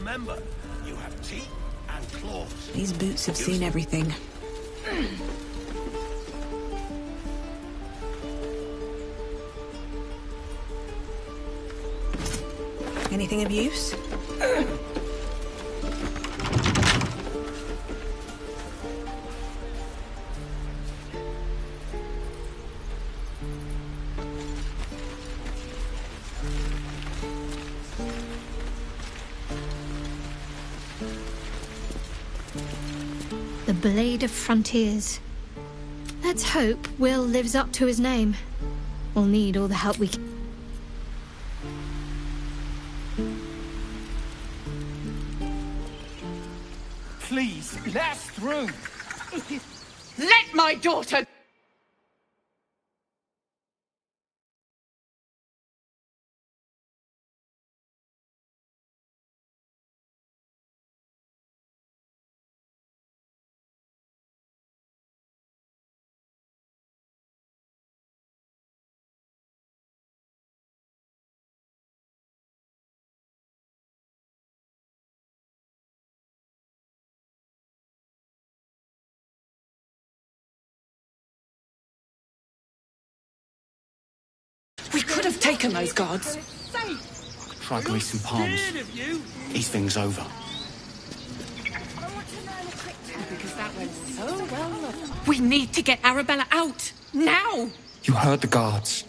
remember, you have teeth and claws. These boots have seen everything. Anything of use? The Blade of Frontiers. Let's hope Will lives up to his name. We'll need all the help we can. Please, let us through! Let my daughter... We could have taken those guards. Try greasing palms. These things over. Because that went so well. We need to get Arabella out. Now! You heard the guards.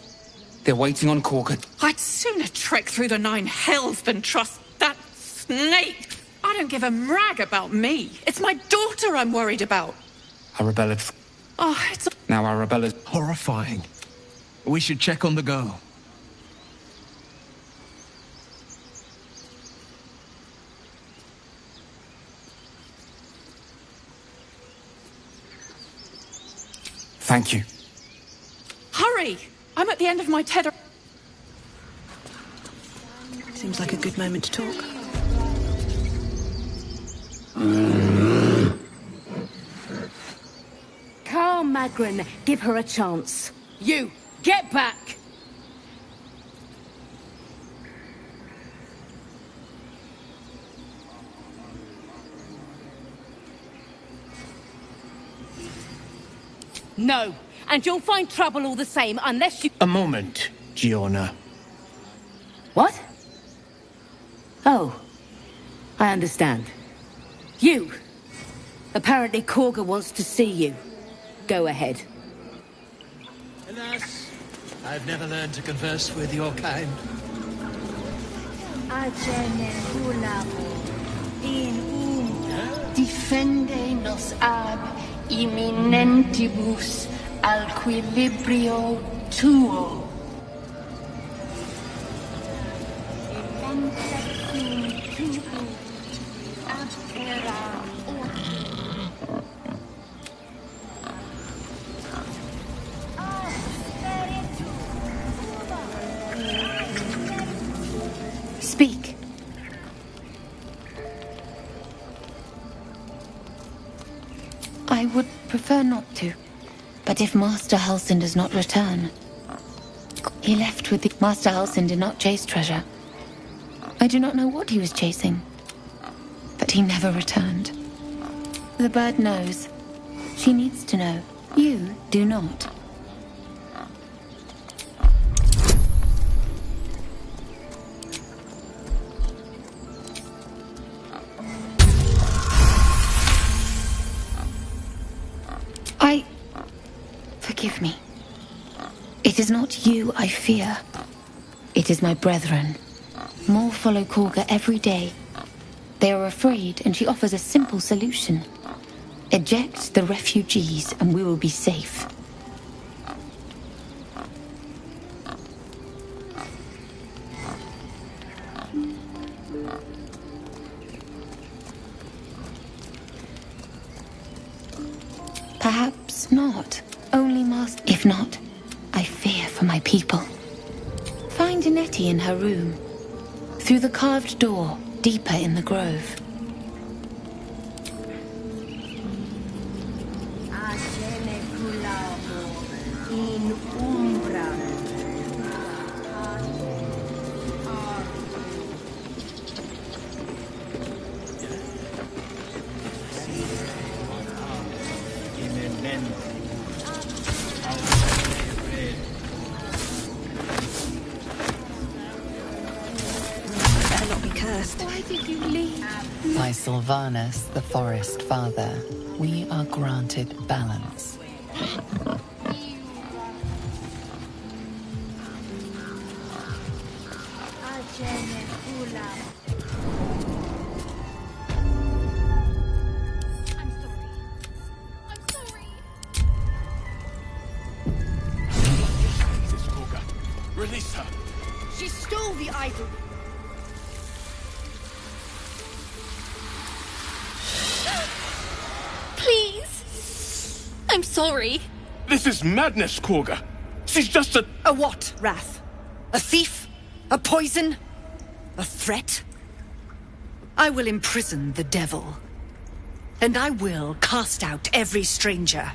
They're waiting on Corgan. I'd sooner trek through the 9 hells than trust that snake. I don't give a rag about me. It's my daughter I'm worried about. Arabella... Oh, it's... Now Arabella's... Horrifying. We should check on the girl. Thank you. Hurry! I'm at the end of my tether... Seems like a good moment to talk. Carl Magrin, give her a chance. You, get back! No, and you'll find trouble all the same unless you... A moment, Giona. What? Oh, I understand. You! Apparently Korga wants to see you. Go ahead. Alas, I've never learned to converse with your kind. Defende nos ab imminentibus alquilibrio tuo. Speak. I would prefer not to, but if Master Halsin does not return... He left with the... Master Halsin did not chase treasure. I do not know what he was chasing, but he never returned. The bird knows. She needs to know. You do not. Forgive me. It is not you I fear. It is my brethren. More follow Korga every day. They are afraid, and she offers a simple solution. Eject the refugees, and we will be safe. Perhaps not. Only Master. If not, I fear for my people. Find Nettie in her room. Through the carved door, deeper in the grove. By Sylvanus, the Forest Father, we are granted balance. Jesus, Koga. Release her. She stole the idol. Please! I'm sorry. This is madness, Koga. She's just a... A what, Wrath? A thief? A poison? A threat? I will imprison the devil. And I will cast out every stranger.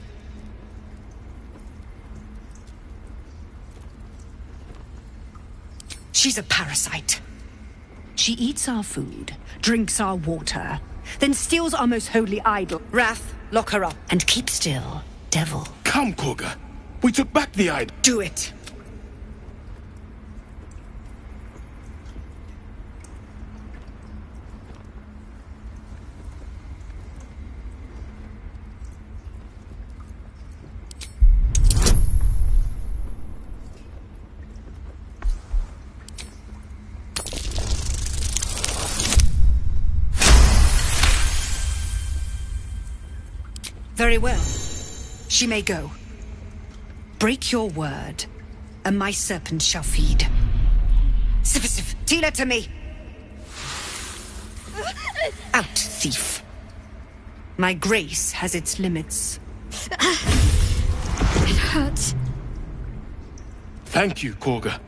She's a parasite. She eats our food, drinks our water, then steals our most holy idol. Wrath, lock her up and keep still, devil. Come, Koga. We took back the idol. Do it. Very well. She may go. Break your word, and my serpent shall feed. Sif, Tila to me! Out, thief. My grace has its limits. It hurts. Thank you, Koga.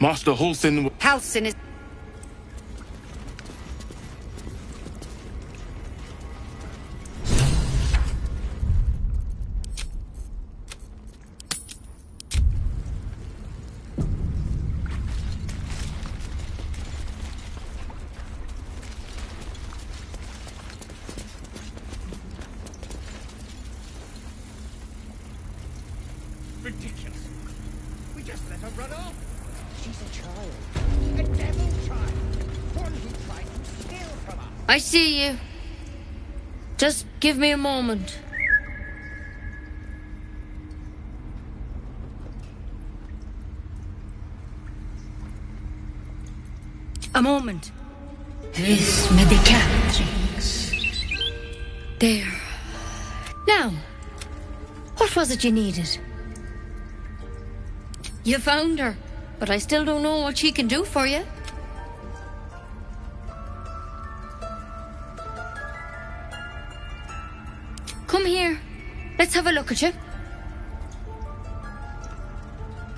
Master Halsin... Halsin is... Ridiculous. We just let her run off. She's a child. A devil child. One who tried to steal from us. I see you. Just give me a moment. A moment. Vis medicatrix. There. Now, what was it you needed? You found her, but I still don't know what she can do for you. Come here. Let's have a look at you.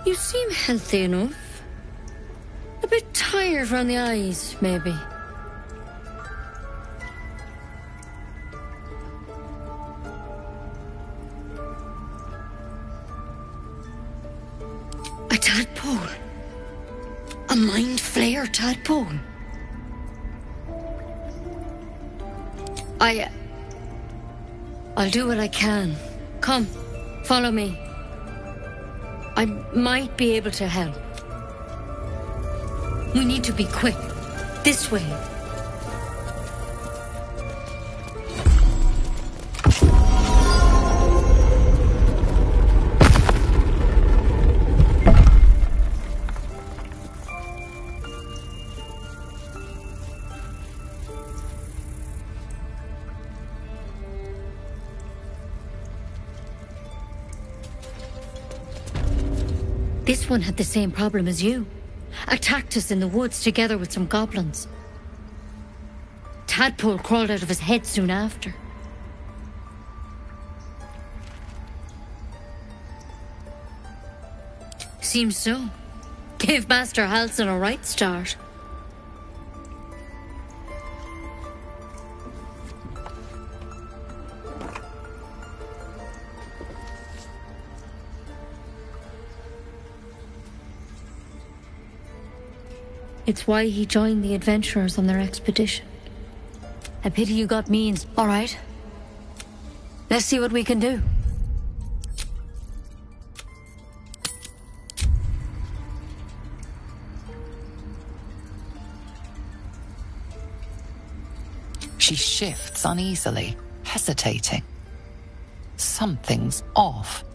You seem healthy enough. A bit tired around the eyes, maybe. A tadpole. A mind flayer tadpole. I'll do what I can. Come, follow me. I might be able to help. We need to be quick. This way. This one had the same problem as you. Attacked us in the woods together with some goblins. Tadpole crawled out of his head soon after. Seems so. Gave Master Halsin a right start. It's why he joined the adventurers on their expedition. A pity you got means. All right. Let's see what we can do. She shifts uneasily, hesitating. Something's off.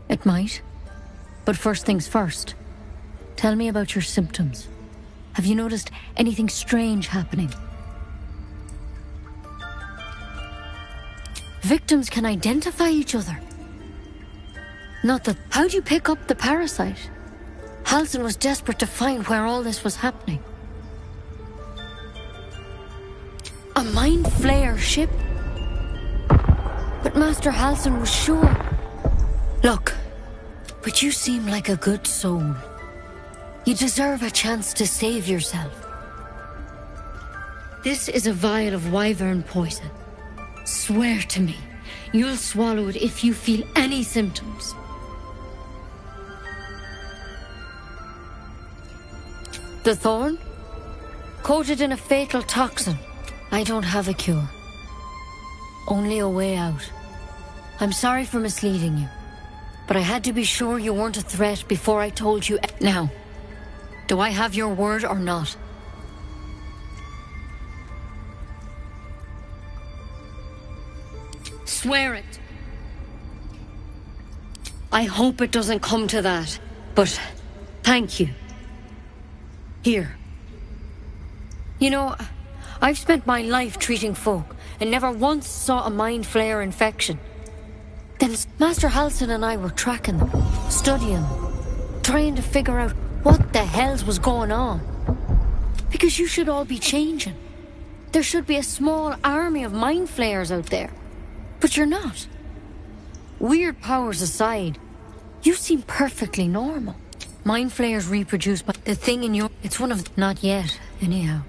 It might. But first things first. Tell me about your symptoms. Have you noticed anything strange happening? Victims can identify each other. Not that... How'd you pick up the parasite? Halsin was desperate to find where all this was happening. A mind flayer ship? But Master Halsin was sure. Look, but you seem like a good soul. You deserve a chance to save yourself. This is a vial of wyvern poison. Swear to me, you'll swallow it if you feel any symptoms. The thorn? Coated in a fatal toxin. I don't have a cure. Only a way out. I'm sorry for misleading you, but I had to be sure you weren't a threat before I told you. Now, do I have your word or not? Swear it. I hope it doesn't come to that, but thank you. Here. You know, I've spent my life treating folk and never once saw a mind flayer infection. Then Master Halsin and I were tracking them, studying them, trying to figure out what the hells was going on. Because you should all be changing. There should be a small army of mind flayers out there. But you're not. Weird powers aside, you seem perfectly normal. Mind flayers reproduce, but the thing in your... It's one of... Not yet, anyhow.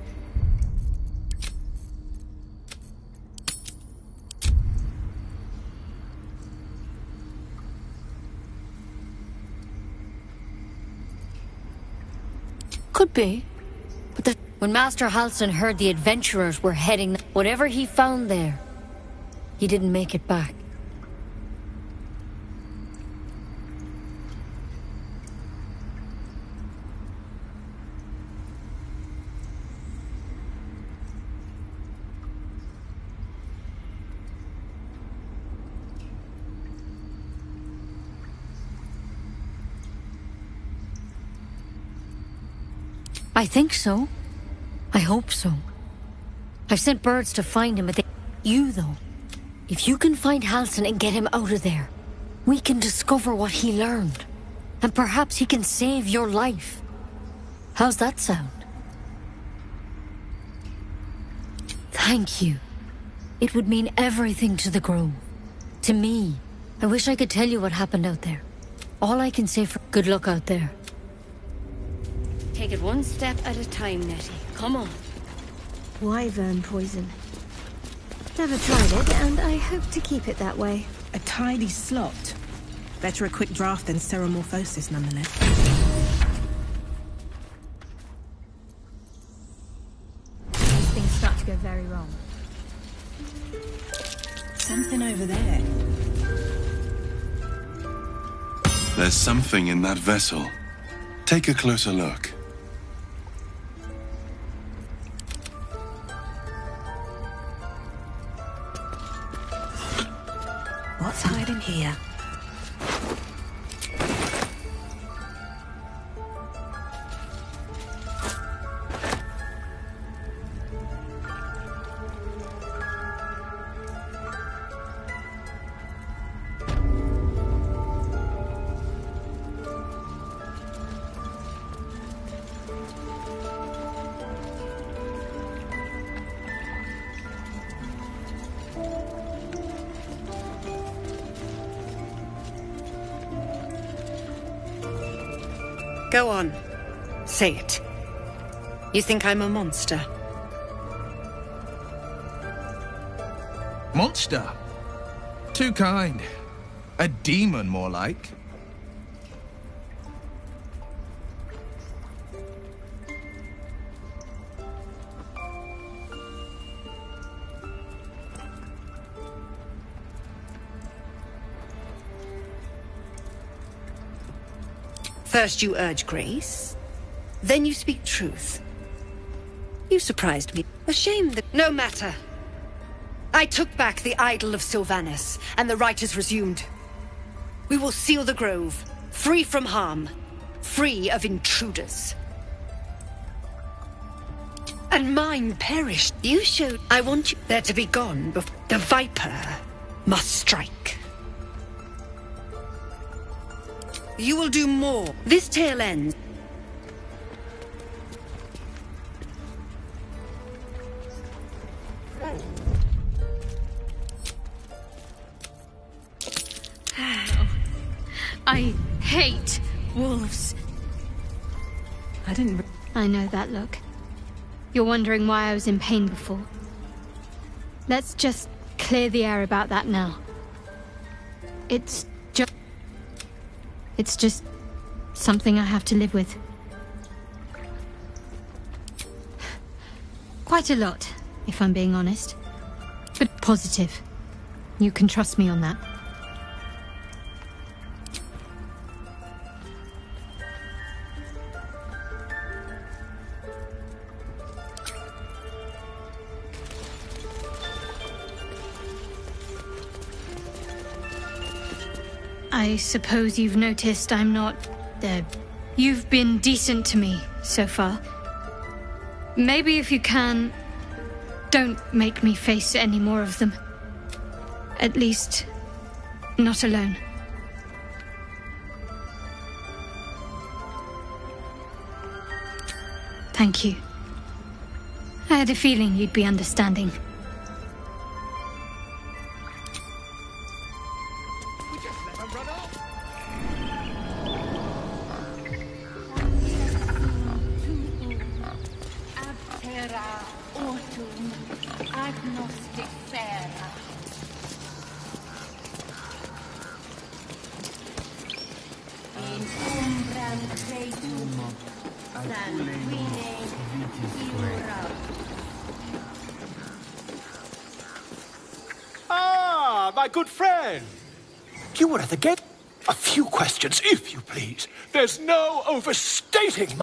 Could be. But when Master Halsin heard the adventurers were heading... Whatever he found there, he didn't make it back. I think so. I hope so. I've sent birds to find him, but they... You, though. If you can find Halsin and get him out of there, we can discover what he learned. And perhaps he can save your life. How's that sound? Thank you. It would mean everything to the Grove. To me. I wish I could tell you what happened out there. All I can say for... Good luck out there. Take it one step at a time, Nettie. Come on. Wyvern poison. Never tried it, and I hope to keep it that way. A tidy slot. Better a quick draft than seromorphosis, nonetheless. These things start to go very wrong. Something over there. There's something in that vessel. Take a closer look. What's hiding here? Go on. Say it. You think I'm a monster? Monster? Too kind. A demon, more like. First you urge grace, then you speak truth. You surprised me. A shame that... No matter. I took back the idol of Sylvanas, and the rite is resumed. We will seal the grove, free from harm, free of intruders. And mine perished. You showed... I want you there to be gone before the Viper must strike. You will do more. This tale ends. I hate wolves. I know that look. You're wondering why I was in pain before. Let's just clear the air about that now. It's just something I have to live with. Quite a lot, if I'm being honest. But positive. You can trust me on that. I suppose you've noticed I'm not... You've been decent to me so far. Maybe if you can, don't make me face any more of them. At least, not alone. Thank you. I had a feeling you'd be understanding. Ah, my good friend. You were at the gate. A few questions, if you please. There's no overstating.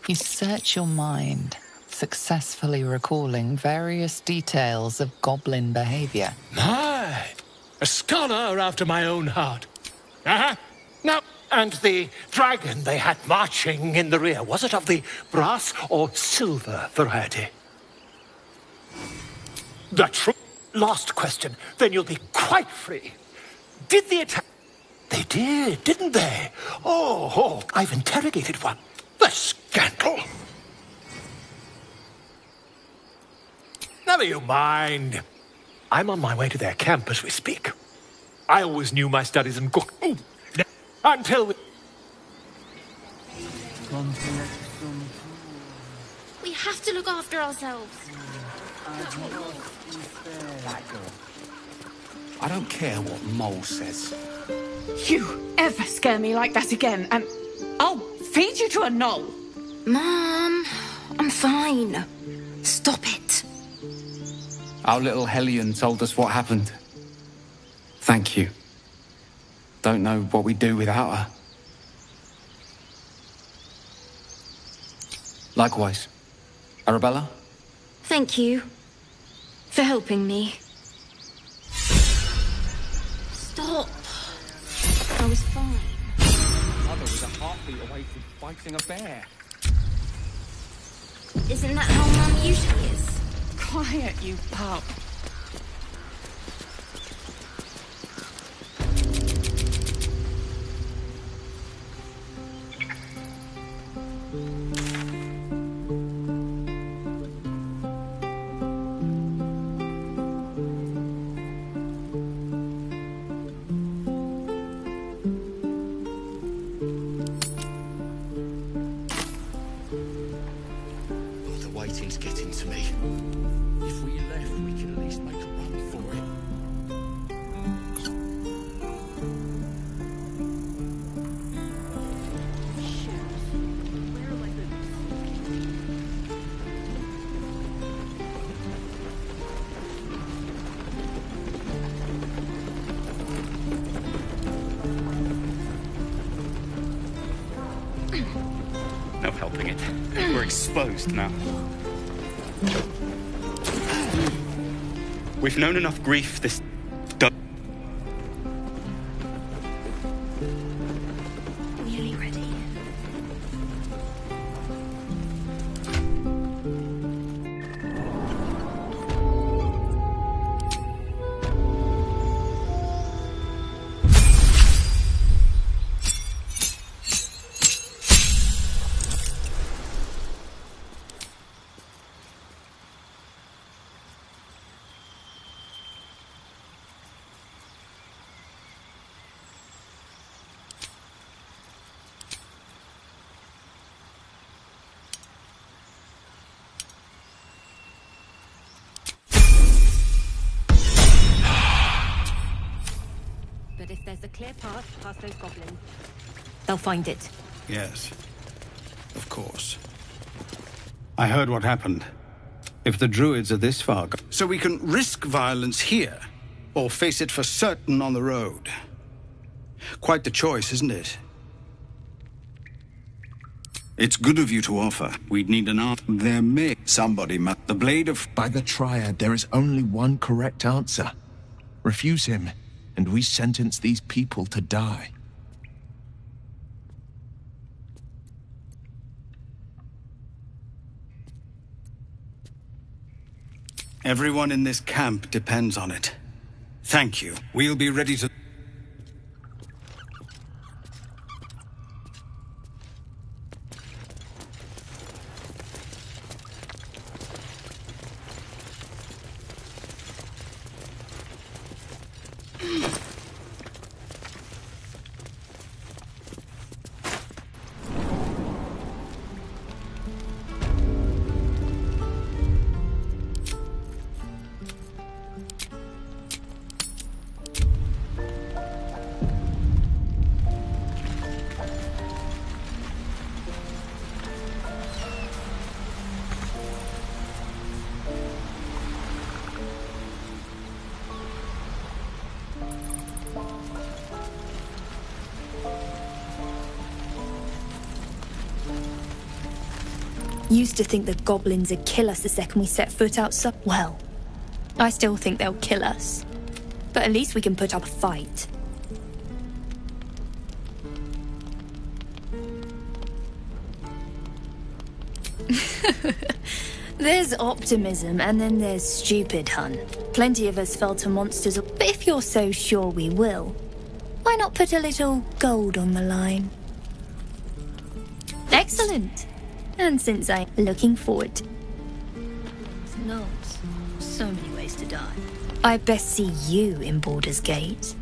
You search your mind, successfully recalling various details of goblin behavior. My, a scholar after my own heart. Uh-huh. Now, and the dragon they had marching in the rear, was it of the brass or silver variety? That's true. Last question, then you'll be quite free. Did the attack... They did, didn't they? Oh, I've interrogated one. The scandal. Never you mind. I'm on my way to their camp as we speak. I always knew my studies and cook. Until we... We have to look after ourselves. I don't care what Mole says. You ever scare me like that again, and I'll feed you to a knoll. Mom, I'm fine. Stop it. Our little Hellion told us what happened. Thank you. Don't know what we'd do without her. Likewise. Arabella? Thank you for helping me. Stop. I was fine. Mother was a heartbeat away from fighting a bear. Isn't that how Mum usually is? Quiet, you pup. Waiting's getting to me. If we left, we could at least make a run for it. No helping it. We're exposed now. We've known enough grief this... Nearly ready. But if there's a clear path past those goblins, they'll find it. Yes, of course. I heard what happened. If the druids are this far... So we can risk violence here, or face it for certain on the road. Quite the choice, isn't it? It's good of you to offer. We'd need an answer. There may... Somebody must... The blade of... By the Triad, there is only one correct answer. Refuse him, and we sentence these people to die. Everyone in this camp depends on it. Thank you. We'll be ready to... Used to think the goblins would kill us the second we set foot outside. Well, I still think they'll kill us. But at least we can put up a fight. There's optimism, and then there's stupid, hun. Plenty of us fell to monsters, but if you're so sure we will, why not put a little gold on the line? Excellent! And since I'm looking forward to... No, so many ways to die. I best see you in Baldur's Gate.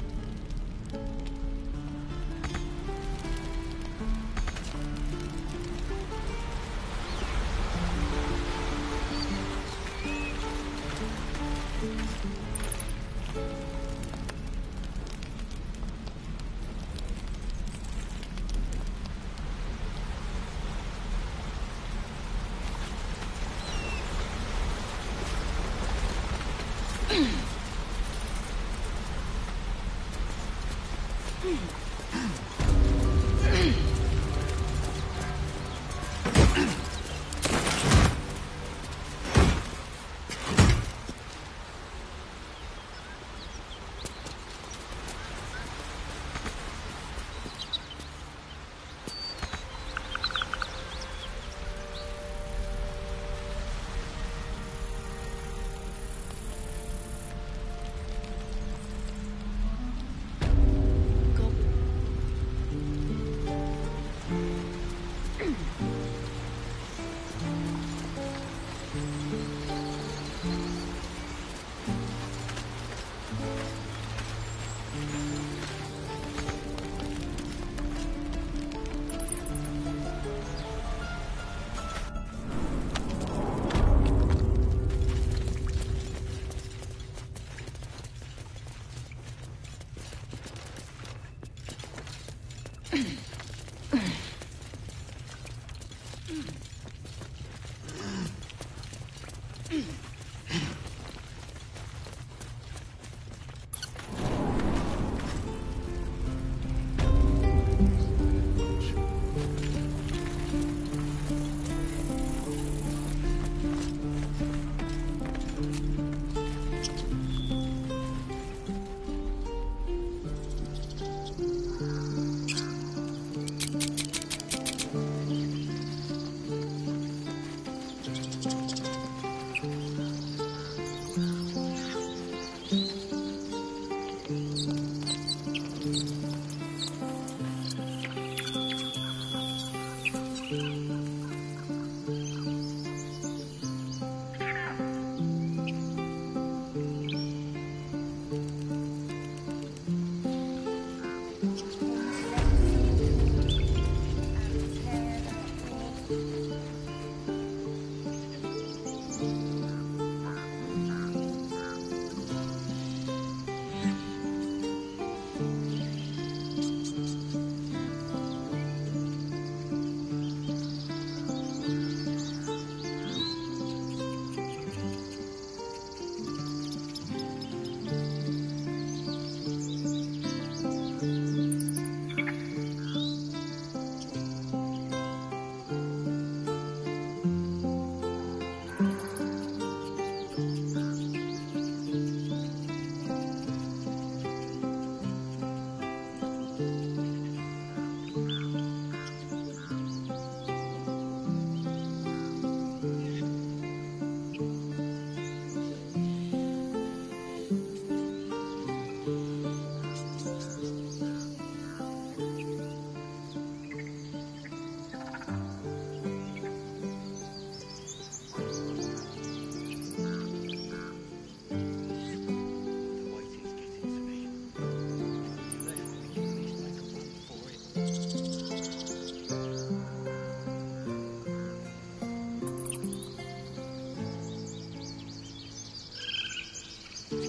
Let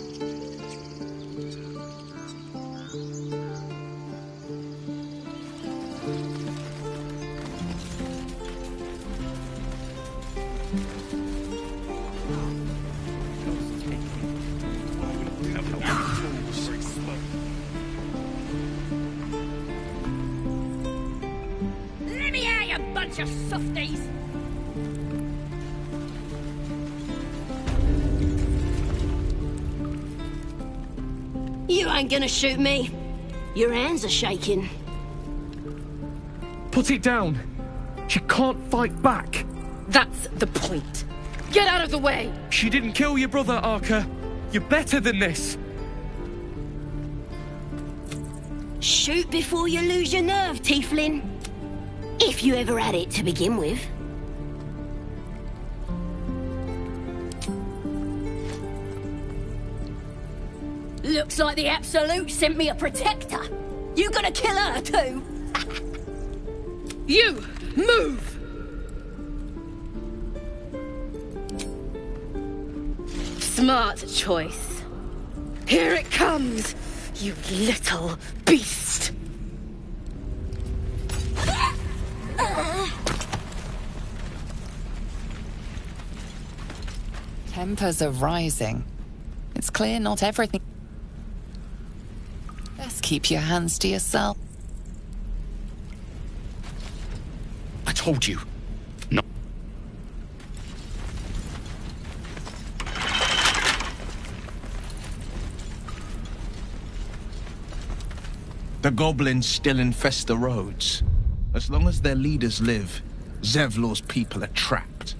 me out, you bunch of softies! You ain't gonna shoot me. Your hands are shaking. Put it down. She can't fight back. That's the point. Get out of the way! She didn't kill your brother, Archer. You're better than this. Shoot before you lose your nerve, Tiefling. If you ever had it to begin with. Looks like the Absolute sent me a protector. You gonna kill her too? You, move! Smart choice. Here it comes, you little beast. Tempers are rising. It's clear not everything. Best keep your hands to yourself. I told you. No. The goblins still infest the roads. As long as their leaders live, Zevlor's people are trapped.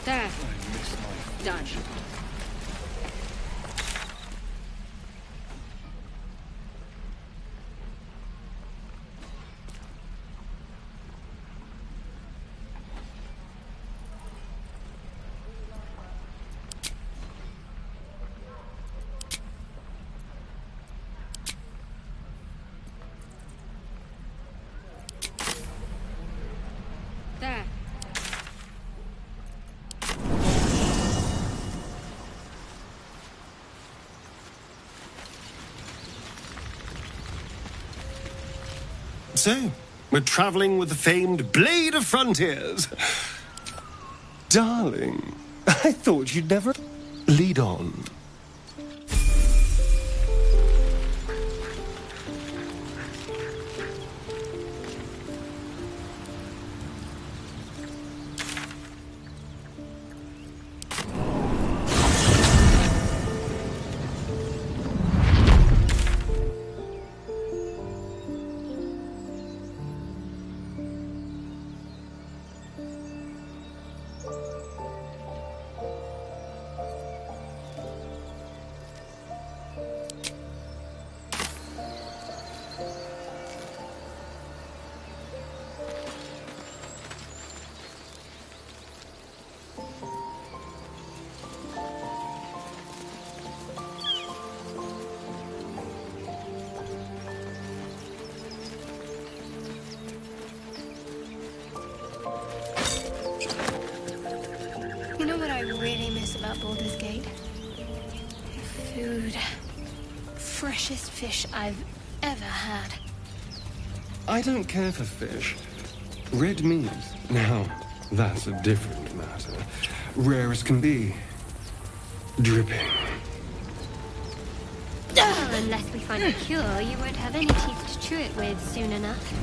There. Done. There. So, we're traveling with the famed Blade of Frontiers. Darling, I thought you'd never... Lead on. You know what I really miss about Baldur's Gate? Food. Freshest fish I've ever had. I don't care for fish. Red meat, now, that's a different matter. Rare as can be. Dripping. Well, unless we find a cure, you won't have any teeth to chew it with soon enough.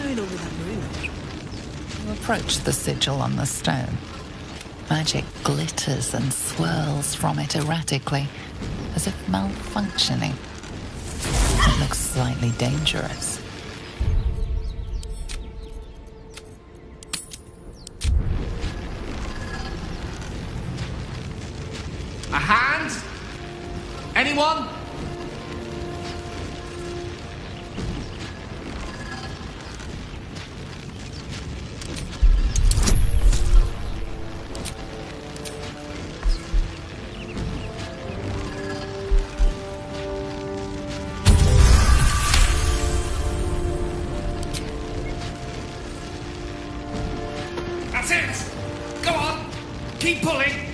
going on with that room? You approach the sigil on the stone. Magic glitters and swirls from it erratically, as if malfunctioning. It looks slightly dangerous. A hand? Anyone? That's it! Go on! Keep pulling!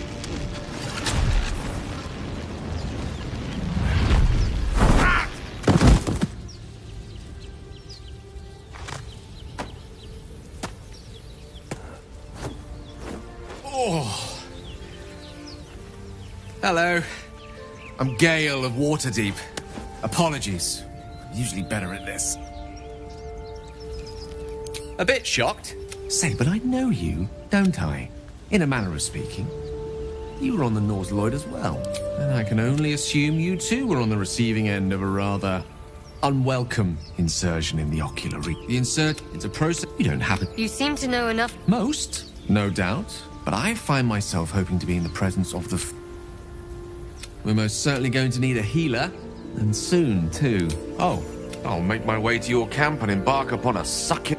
Oh. Hello. I'm Gale of Waterdeep. Apologies. I'm usually better at this. A bit shocked. Say, but I know you, don't I? In a manner of speaking. You were on the Norse Lloyd as well. And I can only assume you too were on the receiving end of a rather unwelcome insertion in the ocular region. The insert, it's a process you don't have it. You seem to know enough. Most, no doubt. But I find myself hoping to be in the presence of the... We're most certainly going to need a healer. And soon, too. Oh, I'll make my way to your camp and embark upon a sucking...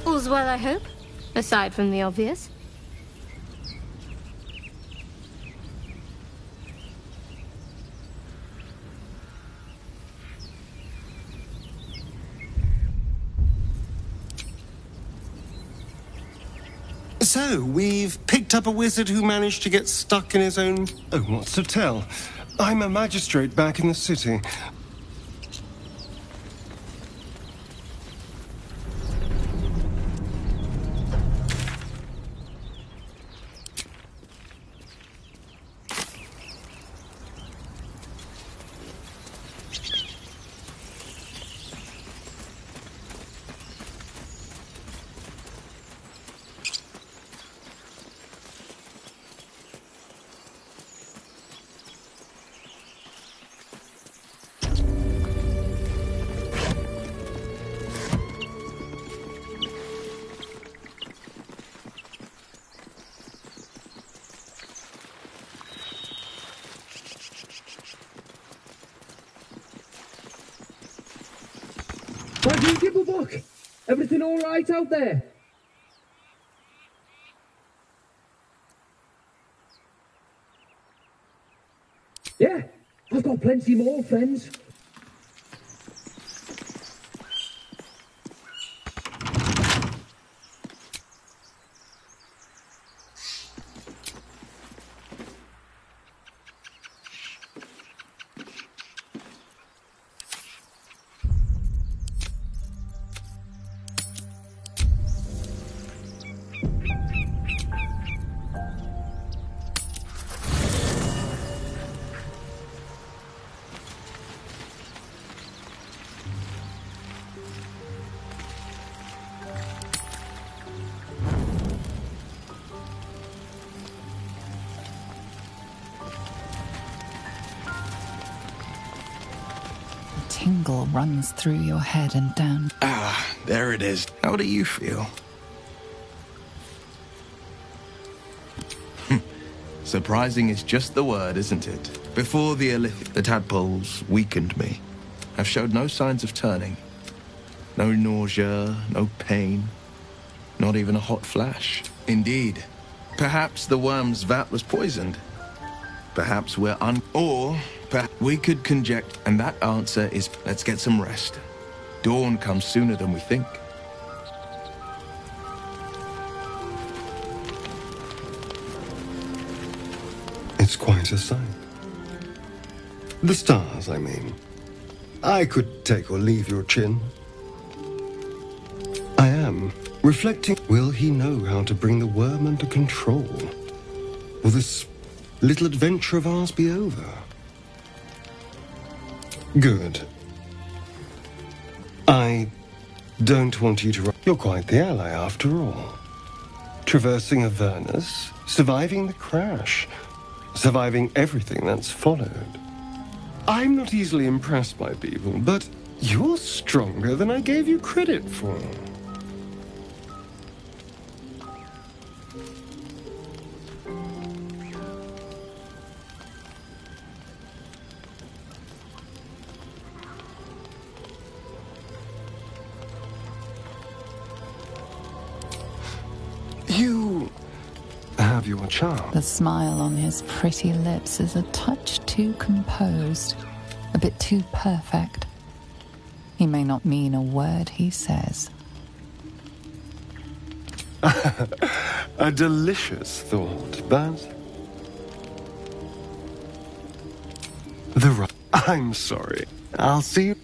All's well, I hope, aside from the obvious. So, we've picked up a wizard who managed to get stuck in his own... Oh, what's to tell? I'm a magistrate back in the city. Why do you give a book? Everything all right out there? Yeah, I've got plenty more friends. Tingle runs through your head and down. Ah, there it is. How do you feel? Surprising is just the word, isn't it? Before the Elith, the tadpoles weakened me. I've showed no signs of turning. No nausea, no pain. Not even a hot flash. Indeed. Perhaps the worm's vat was poisoned. Perhaps we're Or perhaps we could conjecture, and that answer is, let's get some rest. Dawn comes sooner than we think. It's quite a sight. The stars, I mean. I could take or leave your chin. I am reflecting. Will he know how to bring the worm under control? Will this little adventure of ours be over? Good. I don't want you to... You're quite the ally, after all. Traversing Avernus, surviving the crash, surviving everything that's followed. I'm not easily impressed by people, but you're stronger than I gave you credit for. You have your charm. The smile on his pretty lips is a touch too composed, a bit too perfect. He may not mean a word he says. A delicious thought, but... I'm sorry. I'll see you...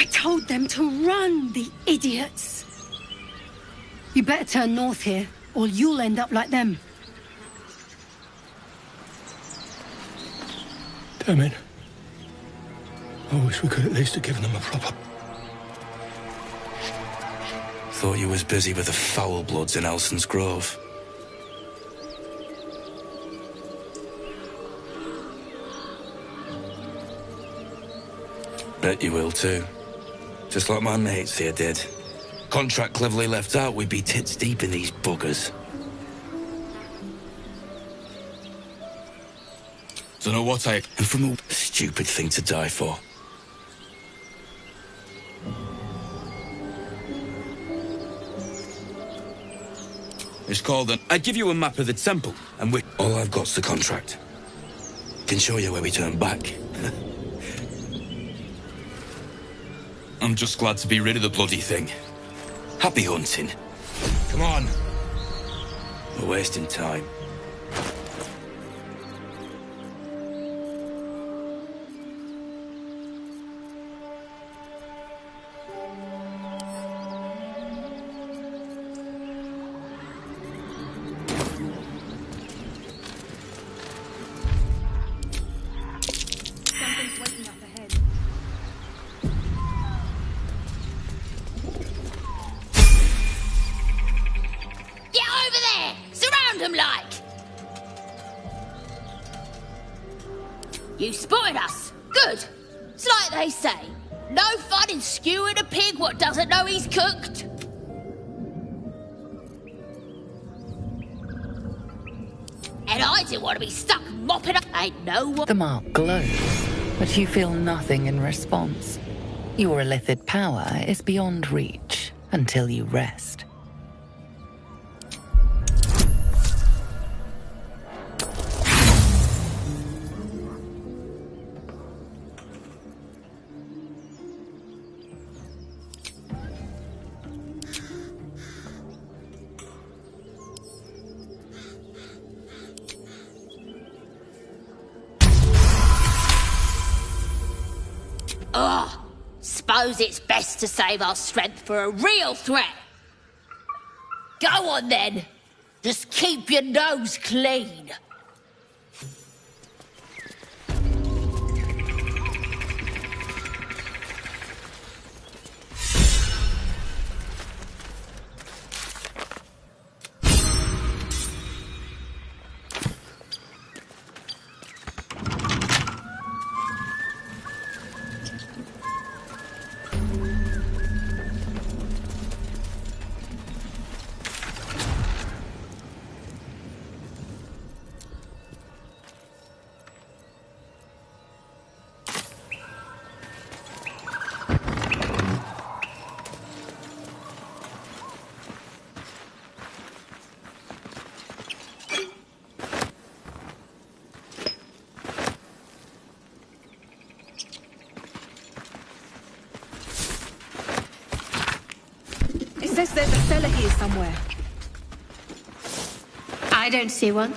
I told them to run, the idiots. You better turn north here, or you'll end up like them. Damn it. I wish we could at least have given them a proper... Thought you was busy with the foul bloods in Elson's Grove. Bet you will too. Just like my mates here did. Contract cleverly left out, we'd be tits deep in these buggers. Don't know what and from a stupid thing to die for. It's called I'd give you a map of the temple, and all I've got's the contract. Can show you where we turn back. I'm just glad to be rid of the bloody thing. Happy hunting. Come on. We're wasting time. You spotted us. Good. It's like they say. No fun in skewing a pig what doesn't know he's cooked. And I didn't want to be stuck mopping up. Ain't no one. The mark glows, but you feel nothing in response. Your illithid power is beyond reach until you rest. Suppose it's best to save our strength for a real threat. Go on then. Just keep your nose clean. It says there's a cellar here somewhere. I don't see one.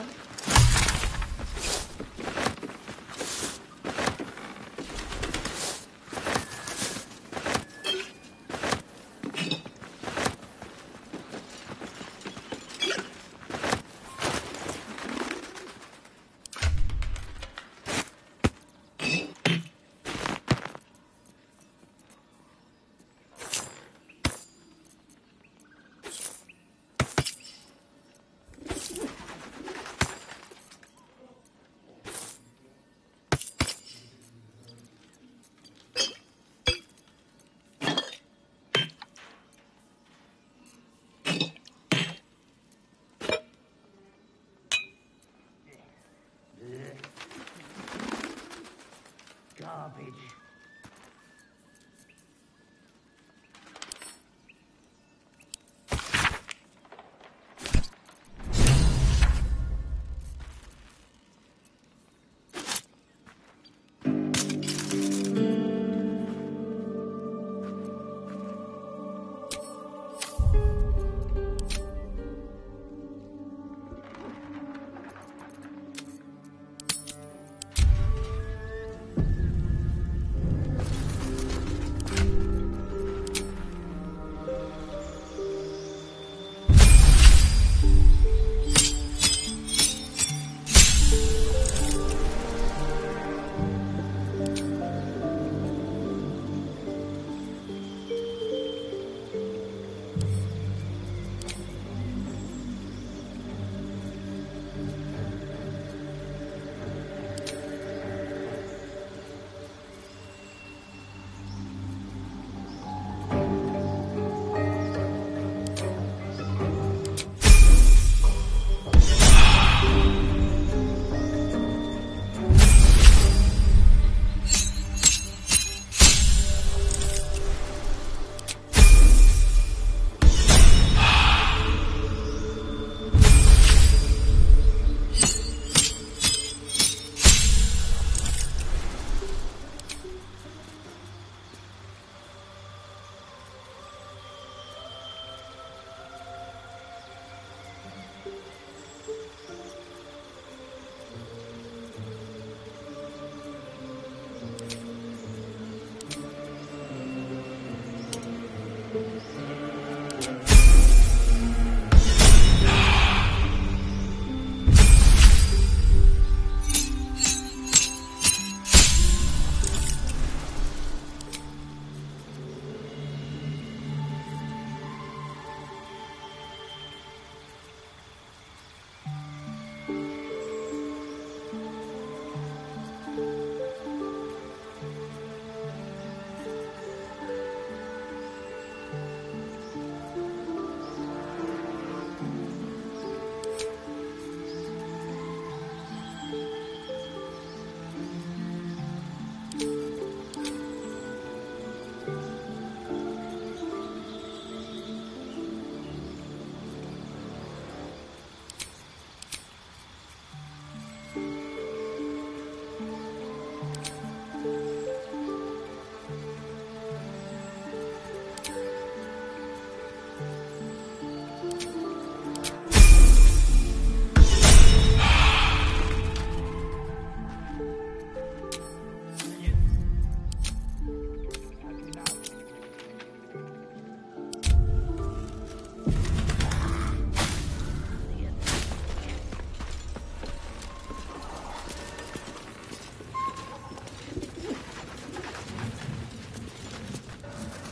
Garbage.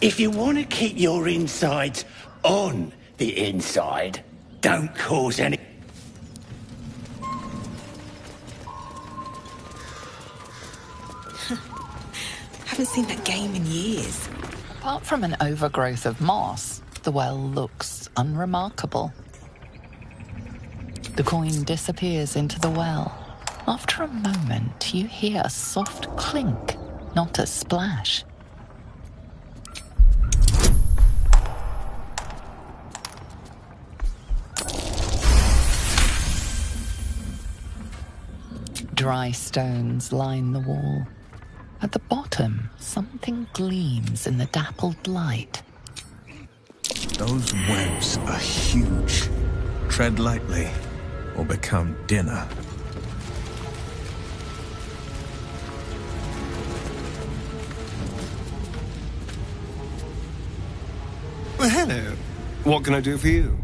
If you want to keep your insides on the inside, don't cause any... Haven't seen that game in years. Apart from an overgrowth of moss, the well looks unremarkable. The coin disappears into the well. After a moment, you hear a soft clink, not a splash. Dry stones line the wall. At the bottom, something gleams in the dappled light. Those webs are huge. Tread lightly, or become dinner. Well, hello. What can I do for you?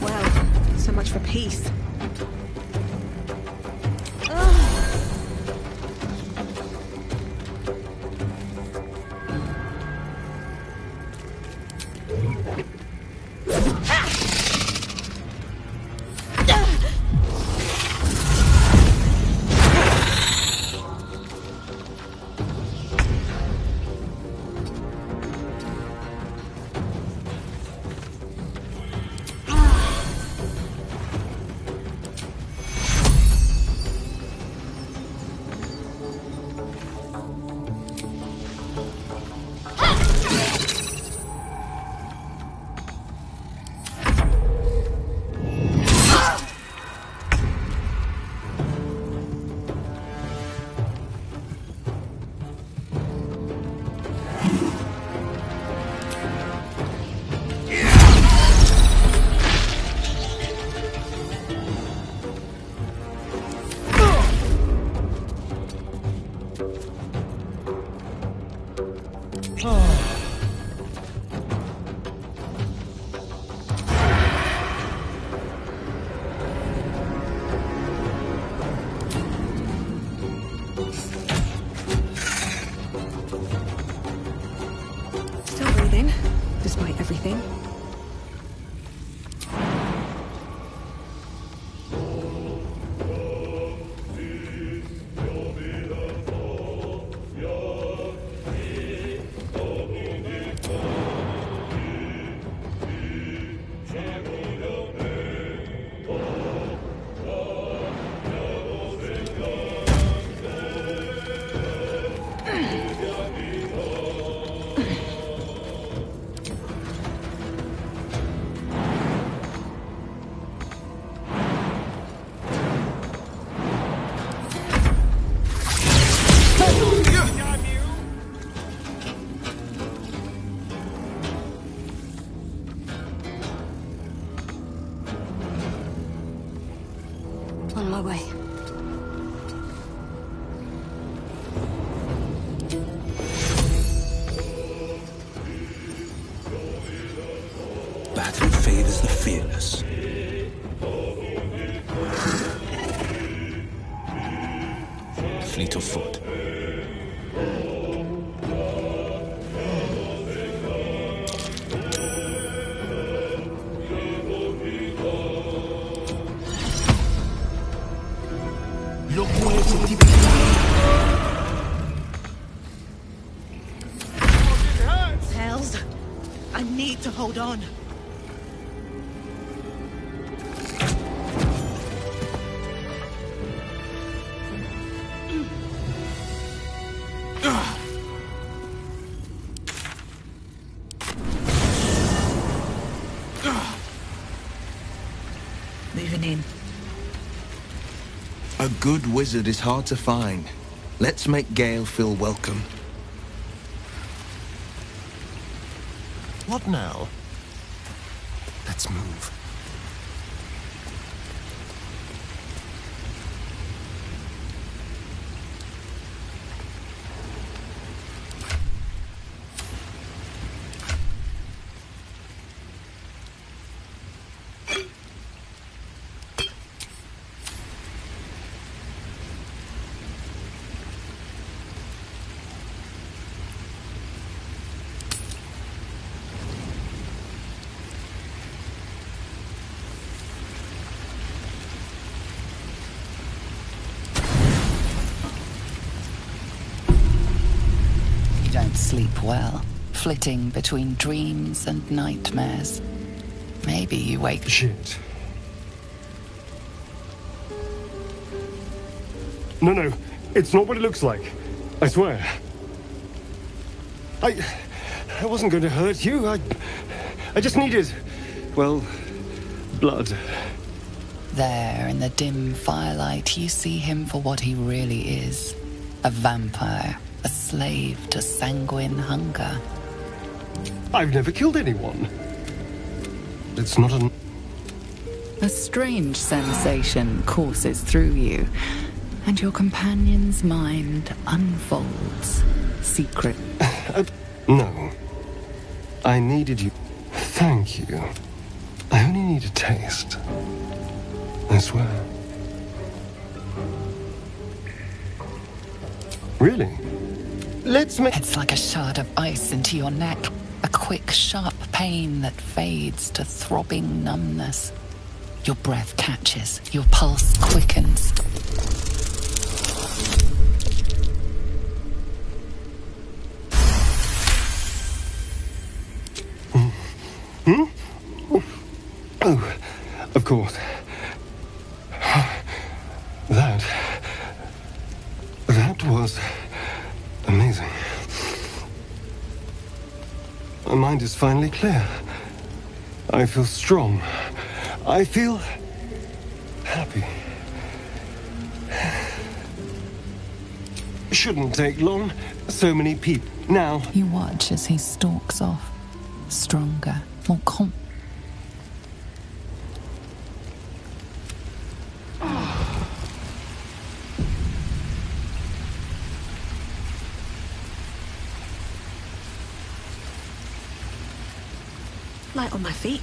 Well, so much for peace. Despite everything. On my way. Battle favors the fearless. Fleet of foot. Hells, I need to hold on. Moving in. A good wizard is hard to find. Let's make Gale feel welcome. What now? Let's move. sleep well, flitting between dreams and nightmares. Maybe you wake... Shit. No, it's not what it looks like. I swear. I wasn't going to hurt you. I just needed, well, blood. There, in the dim firelight, you see him for what he really is. A vampire, a slave to sanguine hunger. I've never killed anyone. It's not an... A strange sensation courses through you, and your companion's mind unfolds. Secret. No. I needed you. Thank you. I only need a taste. I swear. Really? Let's make... It's like a shard of ice into your neck. A quick, sharp pain that fades to throbbing numbness. Your breath catches. Your pulse quickens. Oh, of course. That was amazing. My mind is finally clear. I feel strong. I feel happy. Shouldn't take long. So many people. Now... You watch as he stalks off. Stronger, more confident. Light on my feet.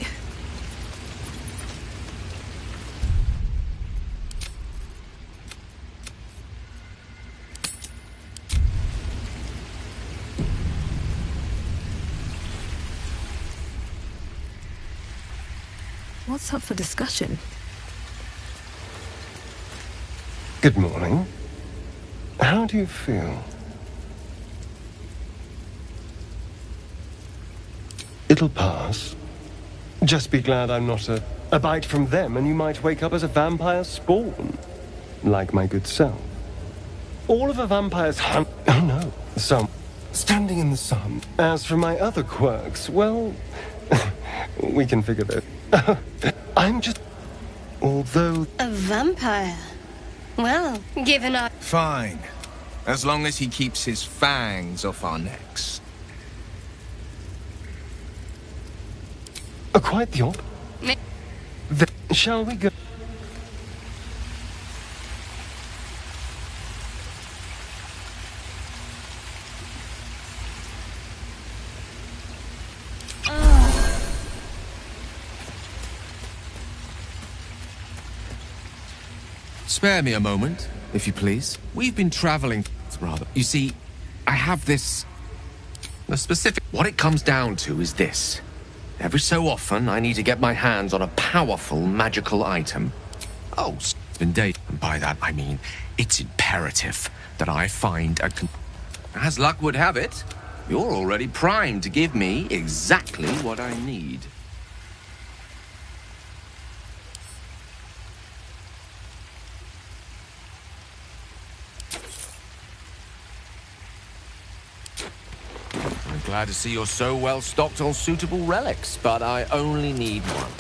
What's up for discussion? Good morning. How do you feel? It'll pass. Just be glad I'm not a bite from them, and you might wake up as a vampire spawn. Like my good self. All of a vampire's hunt... Oh no. Some... Standing in the sun. As for my other quirks, well... we can figure that. I'm just... Although... A vampire? Well, given our... Fine. As long as he keeps his fangs off our necks. Quite the op. Shall we go? Spare me a moment, if you please. We've been traveling, rather. You see, I have this... A specific... What it comes down to is this. Every so often, I need to get my hands on a powerful magical item. Oh, it's been days. And by that, I mean, it's imperative that I find a... As luck would have it, you're already primed to give me exactly what I need. Glad to see you're so well stocked on suitable relics, but I only need one.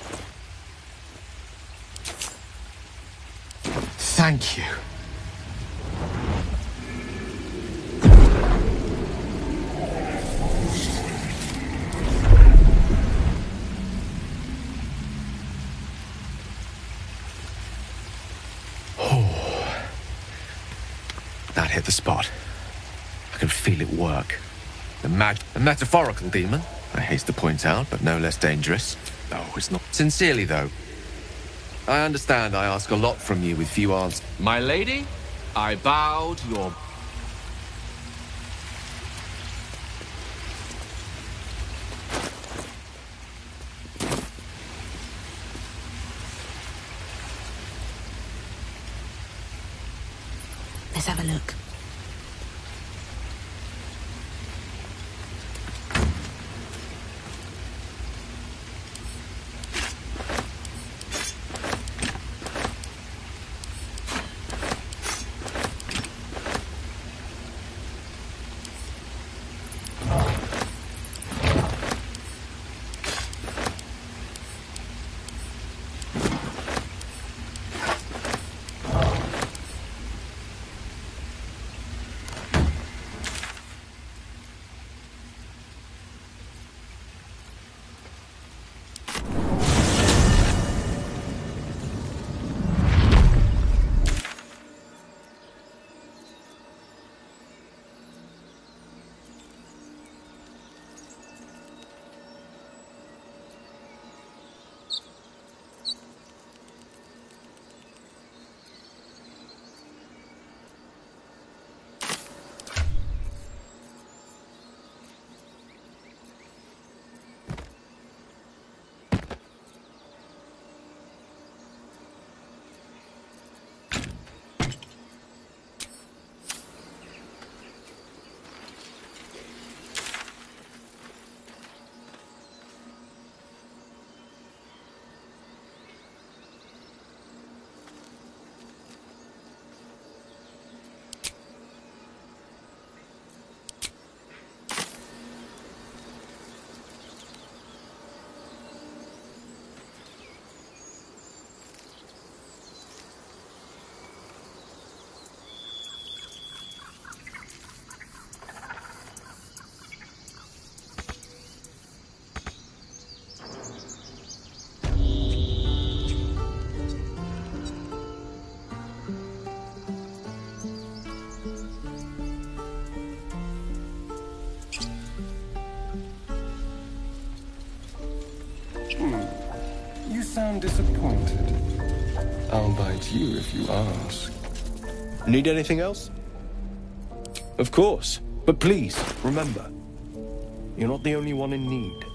Thank you. Oh. That hit the spot. I can feel it work. A metaphorical demon, I haste to point out, but no less dangerous. Oh, it's not. Sincerely, though. I understand I ask a lot from you with few answers. My lady, I bow to your... Let's have a look. I'm disappointed. I'll bite you if you ask. Need anything else? Of course. But please, remember, you're not the only one in need.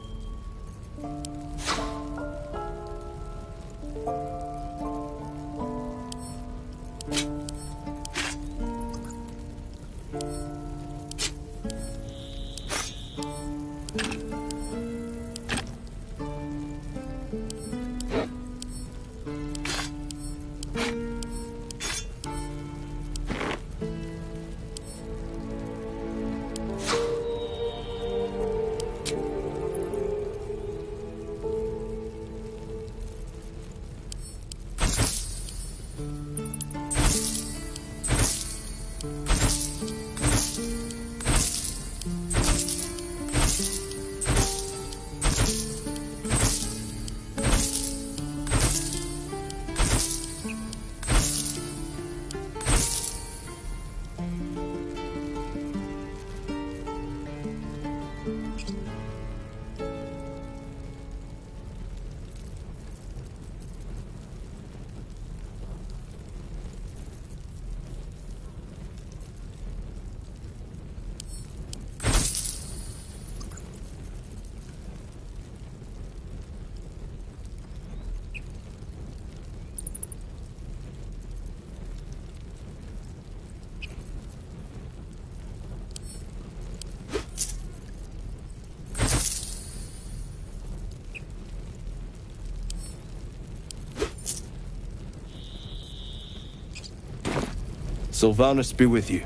Sylvanus be with you.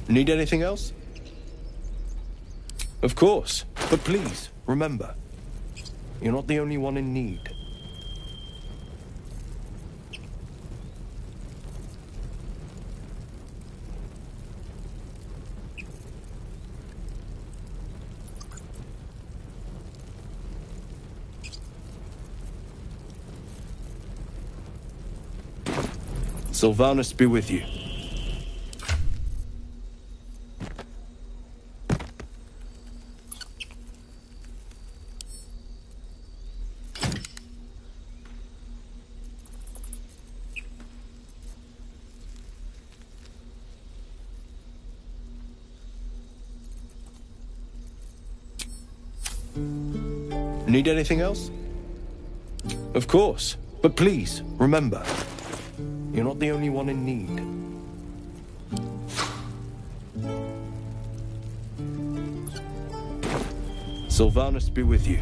Need anything else? Of course. But please, remember, you're not the only one in need. Sylvanus be with you. Need anything else? Of course. But please, remember, you're not the only one in need. Sylvanus be with you.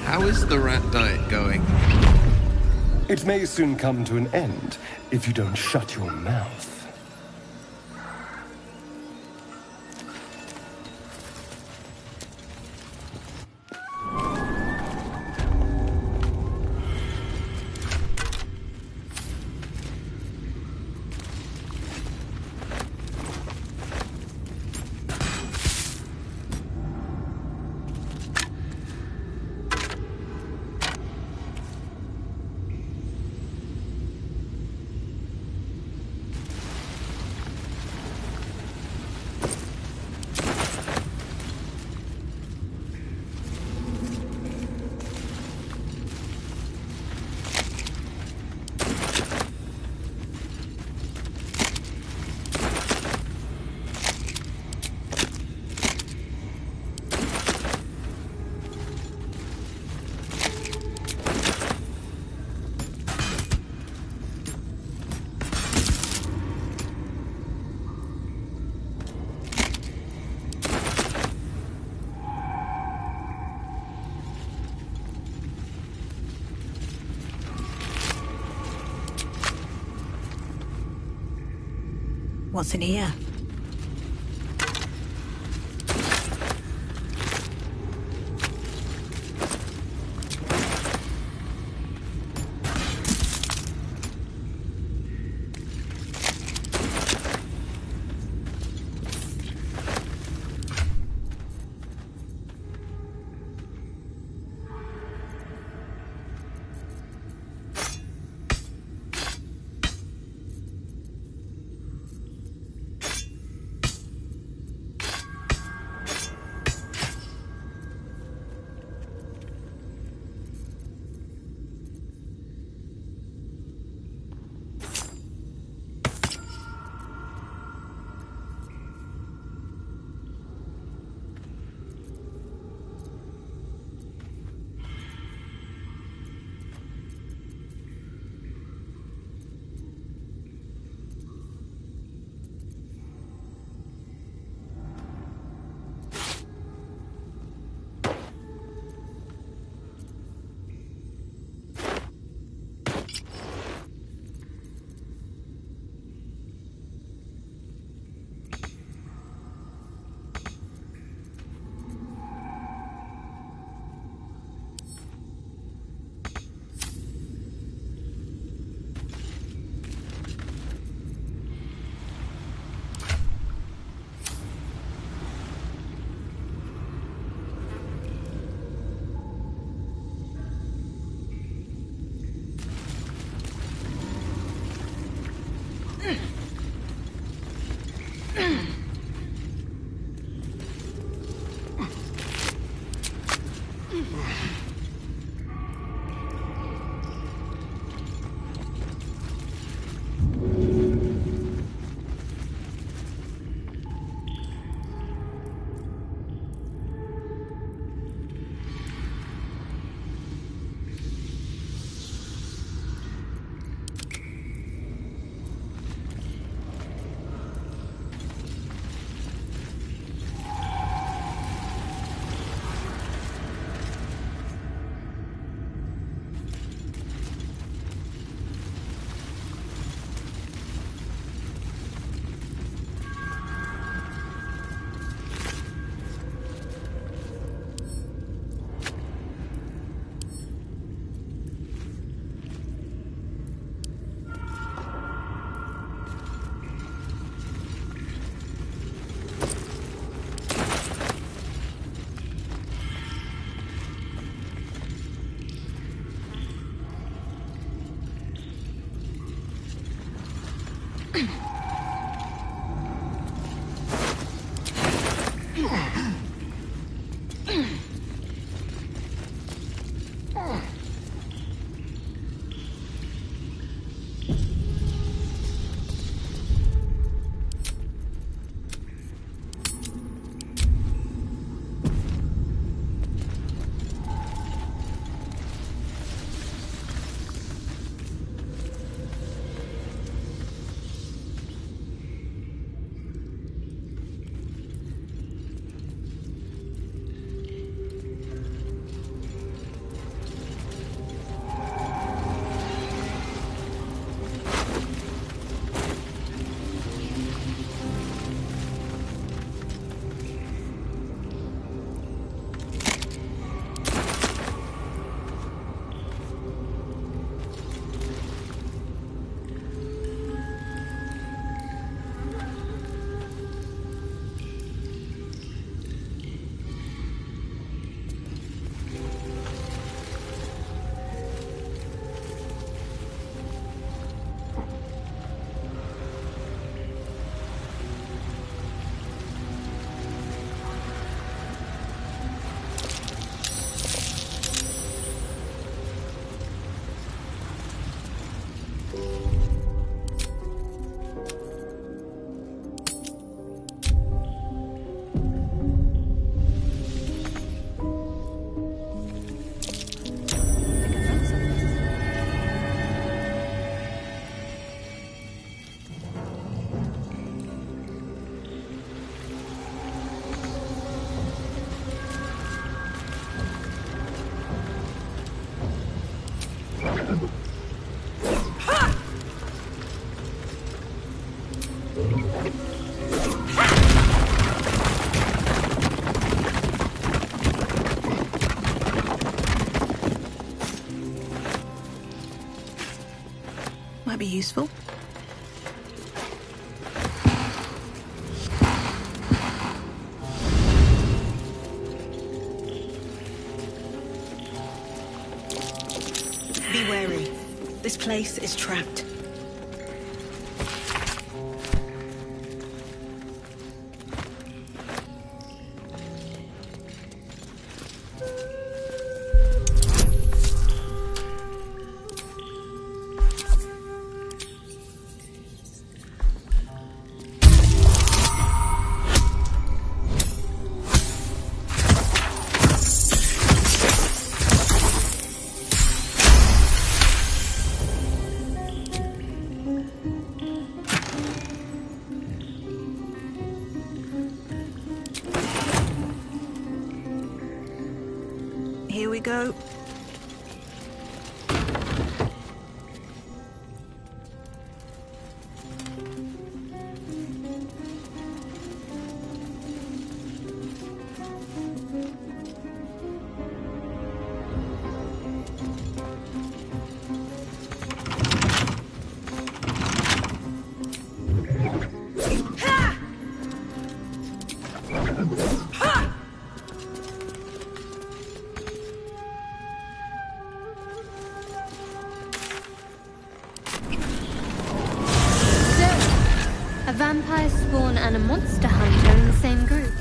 How is the rat diet going? It may soon come to an end if you don't shut your mouth. What's in here? Might be useful. Be wary. This place is trapped. Here we go. vampire spawn and a monster hunter in the same group.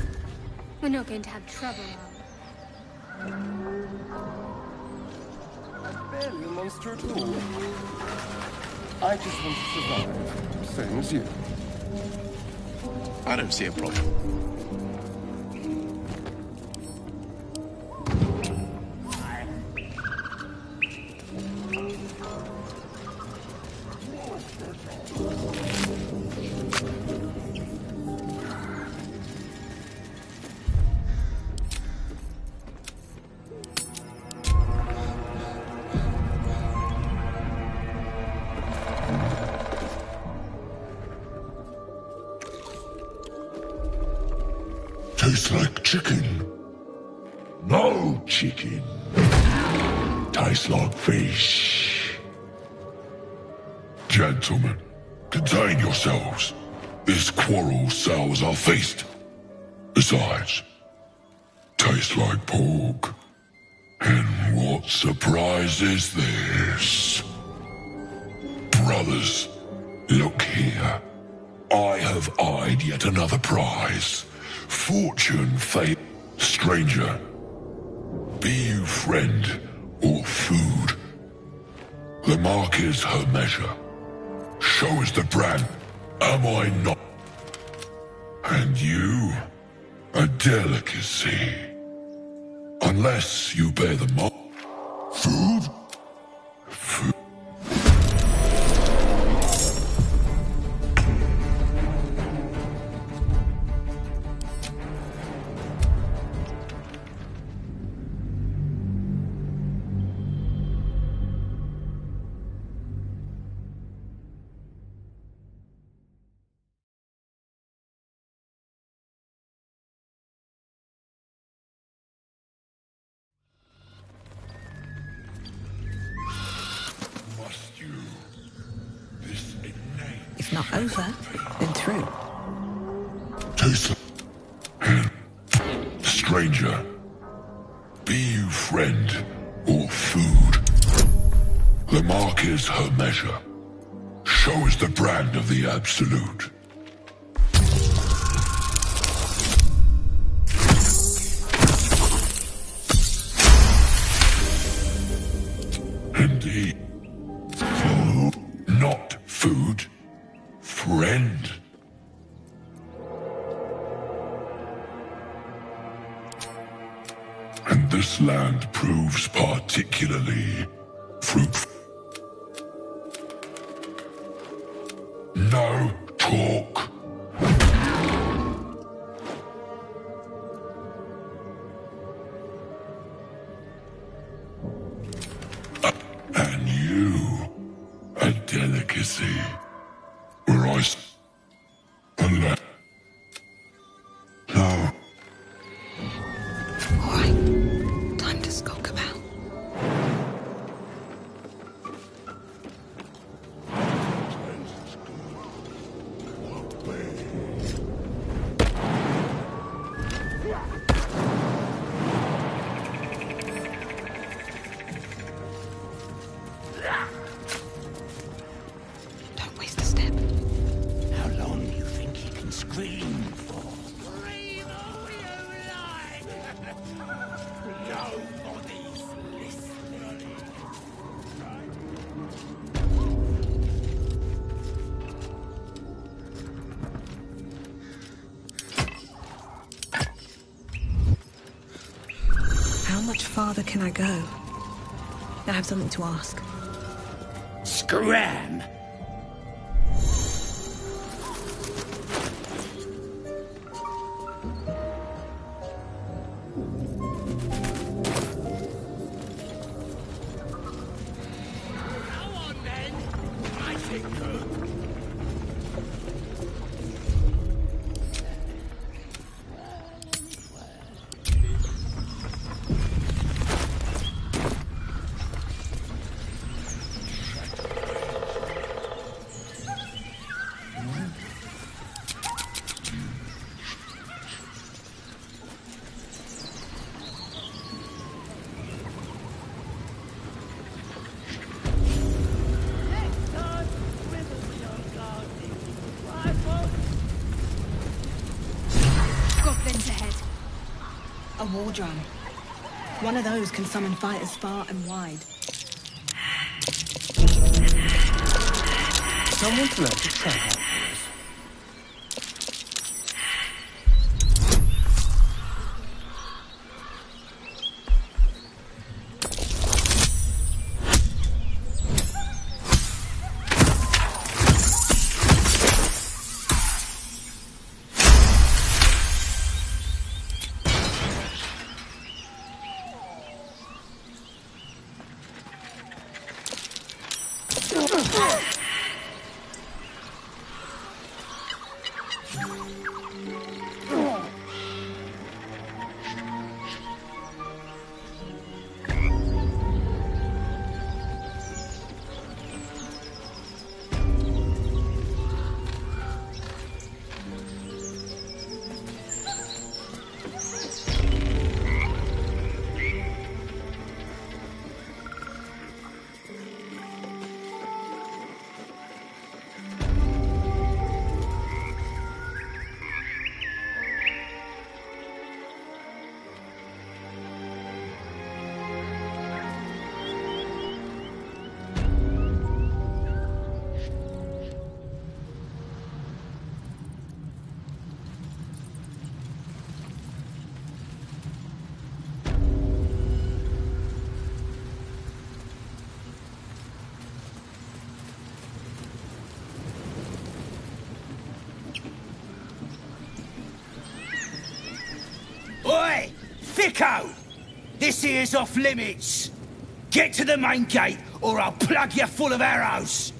We're not going to have trouble, are we? I'm barely a monster at all. I just want to survive, same as you. I don't see a problem. Tastes like chicken. No chicken. Tastes like fish. Gentlemen, contain yourselves. This quarrel sours our feast. Besides, tastes like pork. And what surprise is this? Brothers, look here. I have eyed yet another prize. Fortune, fate, stranger. Be you friend or food. The mark is her measure. Show is the brand. Am I not? And you, a delicacy. Unless you bear the mark. Food? Food. If not over, then through. Taste stranger. Be you friend or food. The mark is her measure. Show is the brand of the absolute. Indeed. Food, not food. Friend. And this land proves particularly fruitful. No talk. And you, a delicacy. Where I unless no. Alright, time to skulk about. Don't waste a step. How long do you think he can scream for? Nobody's listening. How much farther can I go? I have something to ask. Scram! A war drum. One of those can summon fighters far and wide. Someone's left a trap. Oi! Thicko! This here's off limits. Get to the main gate, or I'll plug you full of arrows.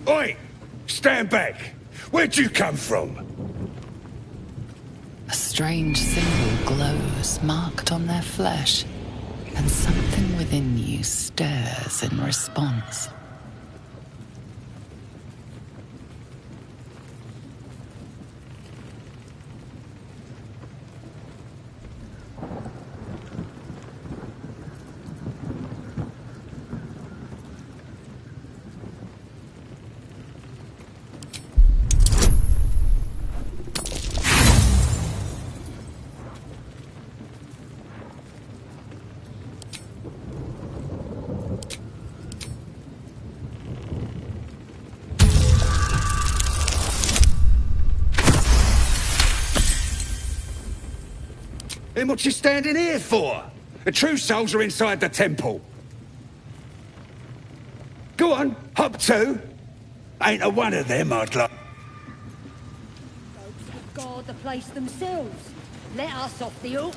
Oi! Stand back! Where'd you come from? A strange symbol glows, marked on their flesh, and something within you stirs in response. Then what you standing here for? The true souls are inside the temple. Go on, hop to. Ain't a one of them I'd like. Folks that guard the place themselves. Let us off the hook.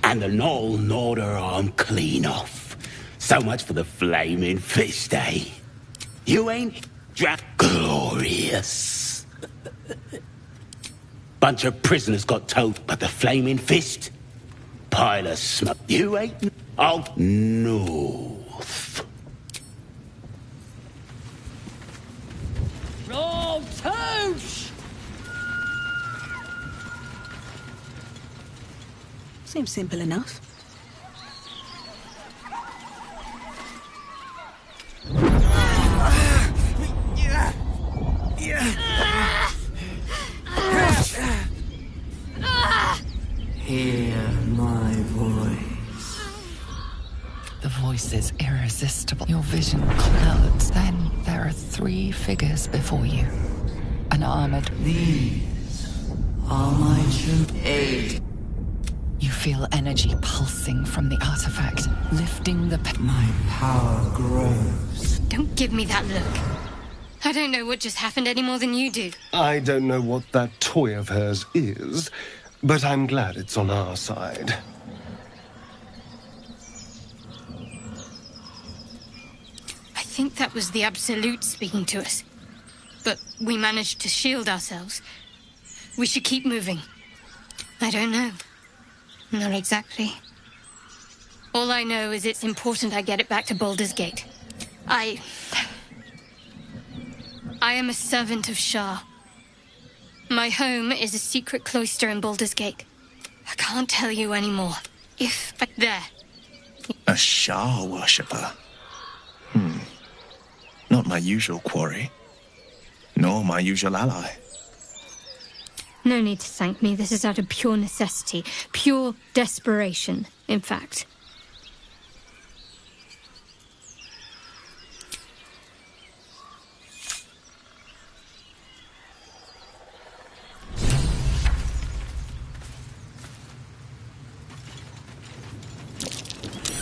And the Knoll gnawed her arm clean off. So much for the flaming fist, eh? You ain't glorious. Bunch of prisoners got told, but the flaming fist? Pile of smoke. You ain't out north. Roll touch! Seems simple enough. Hear my voice. The voice is irresistible. Your vision clouds. Then there are 3 figures before you. An armored. These are my children. 8. You feel energy pulsing from the artifact, lifting the... My power grows. Don't give me that look. I don't know what just happened any more than you do. I don't know what that toy of hers is, but I'm glad it's on our side. I think that was the Absolute speaking to us. But we managed to shield ourselves. We should keep moving. I don't know. Not exactly. All I know is it's important I get it back to Baldur's Gate. I am a servant of Shah. My home is a secret cloister in Baldur's Gate. I can't tell you any more. There. A Shah worshipper? Not my usual quarry. Nor my usual ally. No need to thank me. This is out of pure necessity. Pure desperation, in fact.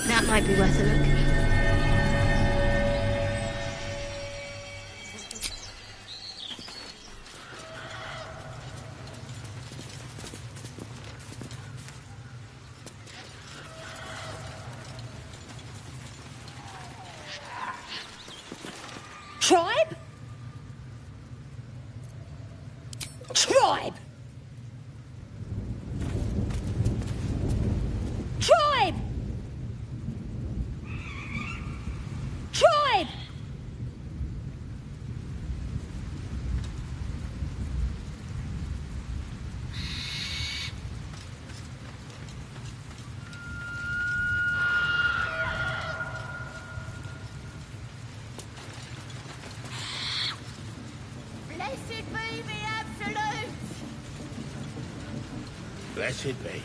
That might be worth a look. Tribe? Tribe! Tribe! Tribe! Blessed be the Absolute! Blessed be.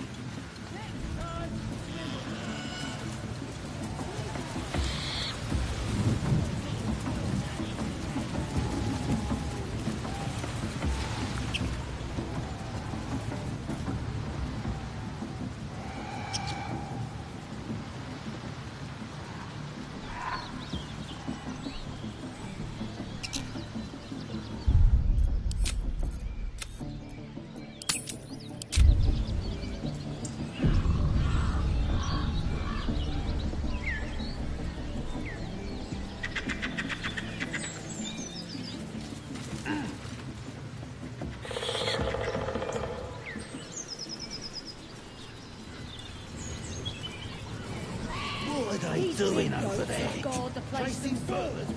What are they doing over there? God, the place Chasing birds?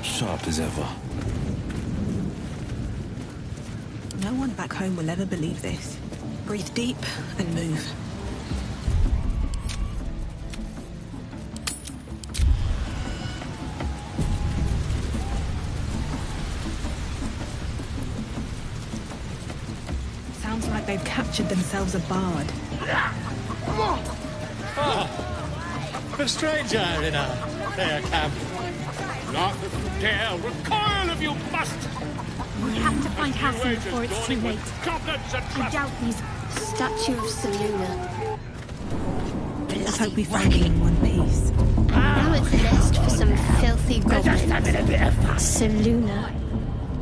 Sharp as ever. No one back home will ever believe this. Breathe deep and move. Sounds like they've captured themselves a bard. Oh, a stranger in a fair camp. Not if you dare recoil if you must. We have to find Halsin before it's too late. I doubt these Statue of Seluna. Let's hope we find it in one piece. Now it's nest for some filthy goblins. Seluna.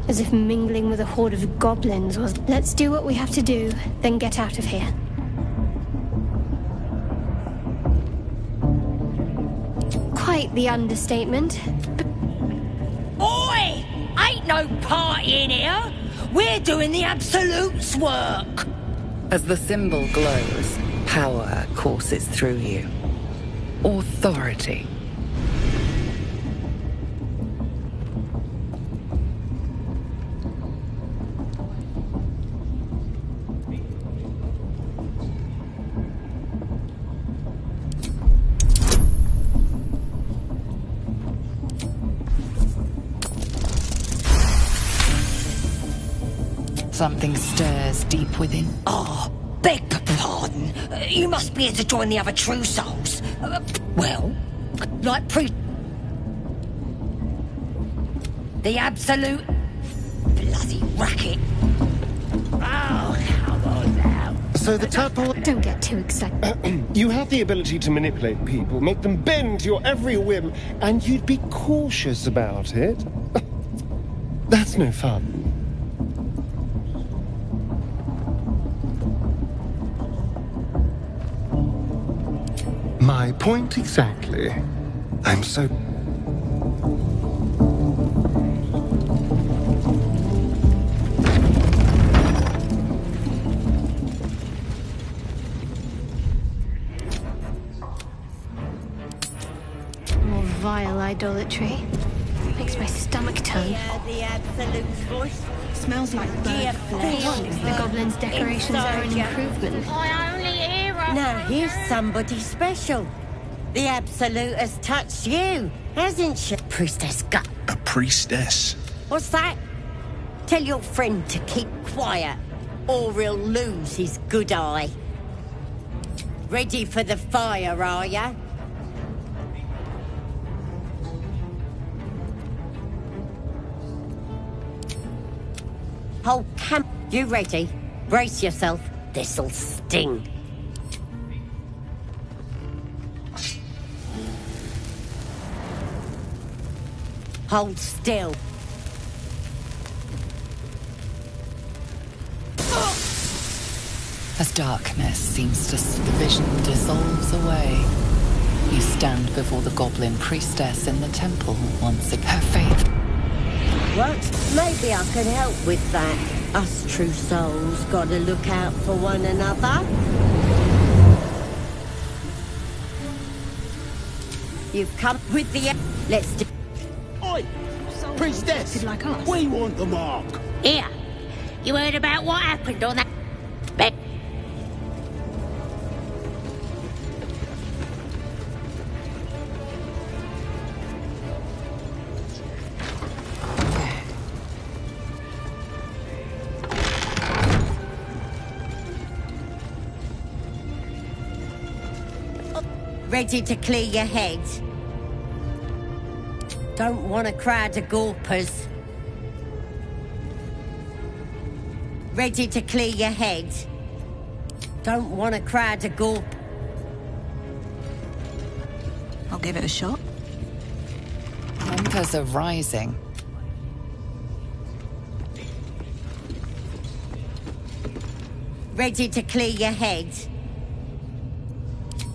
As if mingling with a horde of goblins was... Let's do what we have to do, then get out of here. Quite the understatement. Oi! Ain't no party in here! We're doing the Absolute's work! As the symbol glows, power courses through you. Authority. Something stirs deep within. Oh, beg pardon. You must be here to join the other true souls. Well, like the absolute bloody racket. Oh, come on now. So the tadpole... Don't get too excited. You have the ability to manipulate people, make them bend to your every whim, and you'd be cautious about it. That's no fun. My point exactly. I'm so... More vile idolatry. Makes my stomach turn. The absolute voice. Smells like bird flesh. The goblin's decorations are an improvement. I only hear a Now here's somebody special. The absolute has touched you, hasn't she? Priestess gut. A priestess? What's that? Tell your friend to keep quiet, or he'll lose his good eye. Ready for the fire, are ya? Whole camp, you ready? Brace yourself. This'll sting. Hold still. As darkness seems to... the vision dissolves away. You stand before the goblin priestess in the temple once again. Her faith... What? Maybe I can help with that. Us true souls gotta look out for one another. You've come with the... Let's do... Oi! Priestess! Like us. We want the mark. Here, you heard about what happened on that bed? Ready to clear your head? Don't want a crowd of gawpers. Ready to clear your head? Don't want a crowd of gawp. I'll give it a shot. Embers are rising. Ready to clear your head?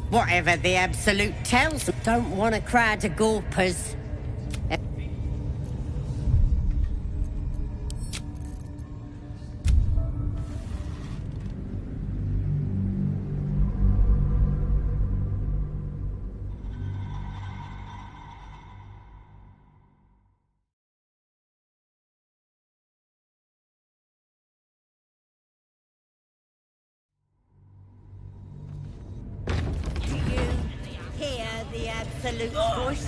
Whatever the absolute tells them. Don't want a crowd of gawpers. The absolute voice.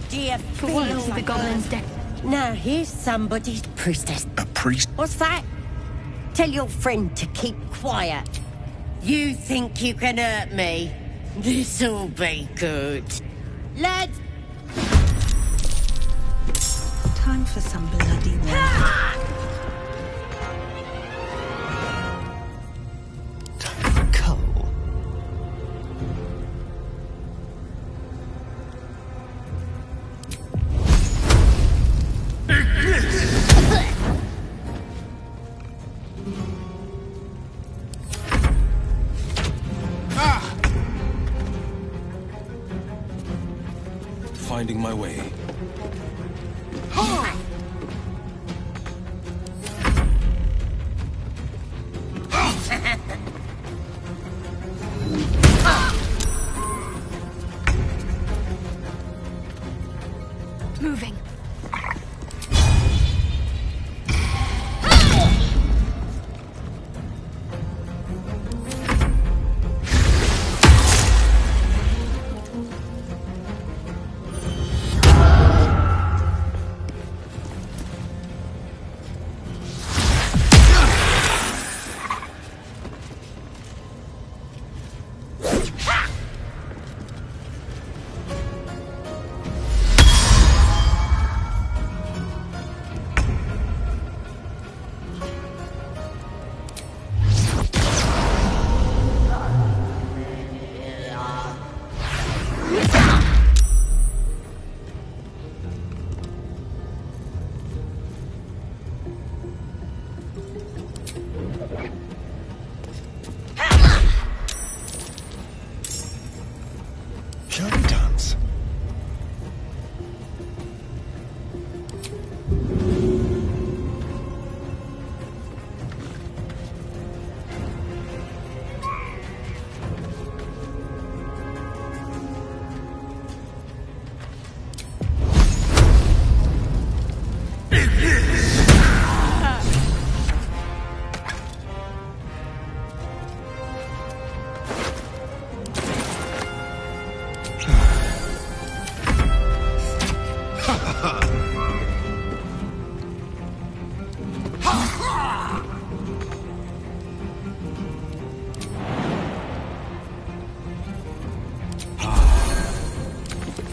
Do you For feel once, the goblin's deck. Now here's somebody's priestess. A priest? What's that? Tell your friend to keep quiet. You think you can hurt me? This'll be good. Lads! Time for some bloody war. Finding my way. Moving. Shall we dance?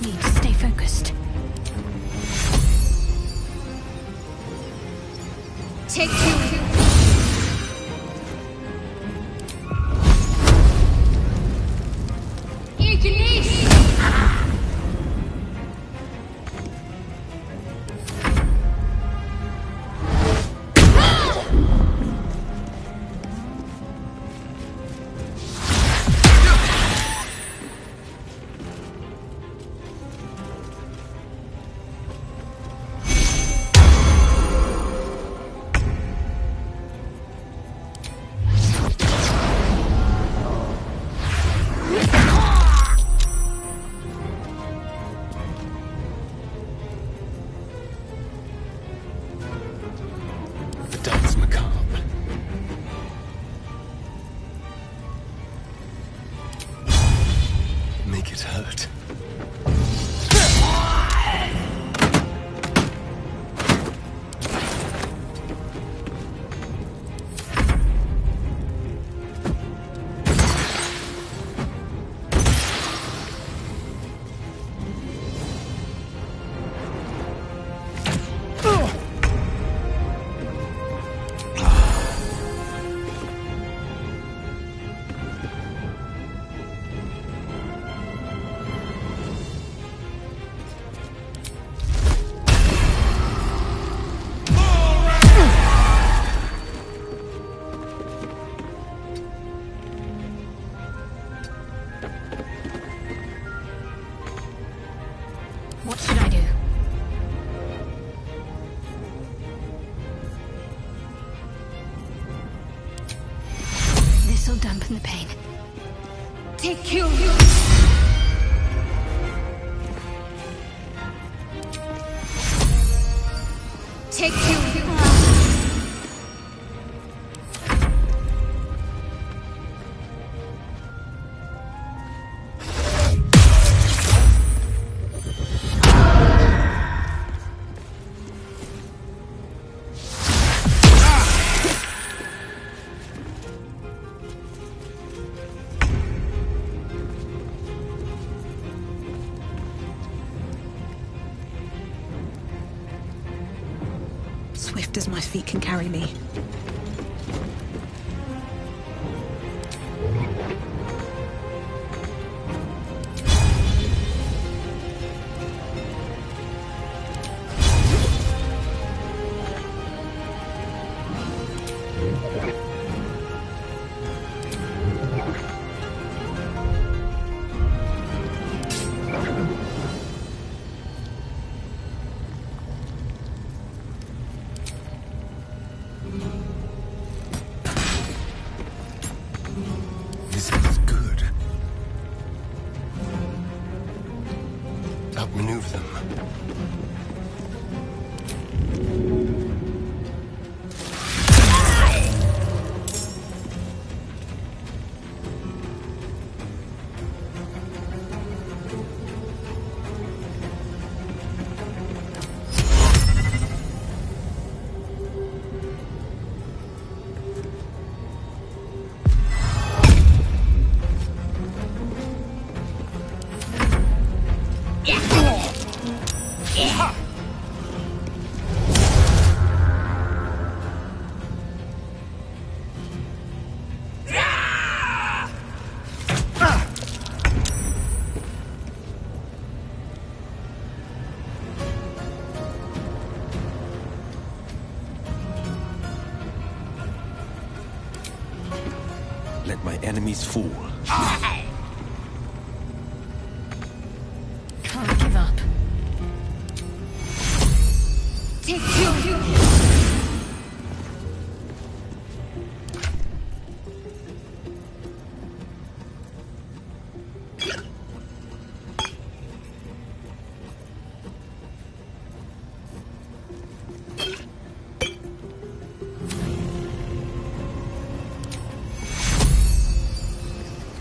Need to stay focused. Take two. The dance macabre. Make it hurt. What should I do? This'll dampen the pain. Take two. Take two. Swift as my feet can carry me. This is good. Outmaneuver them. Let my enemies fall. Take you.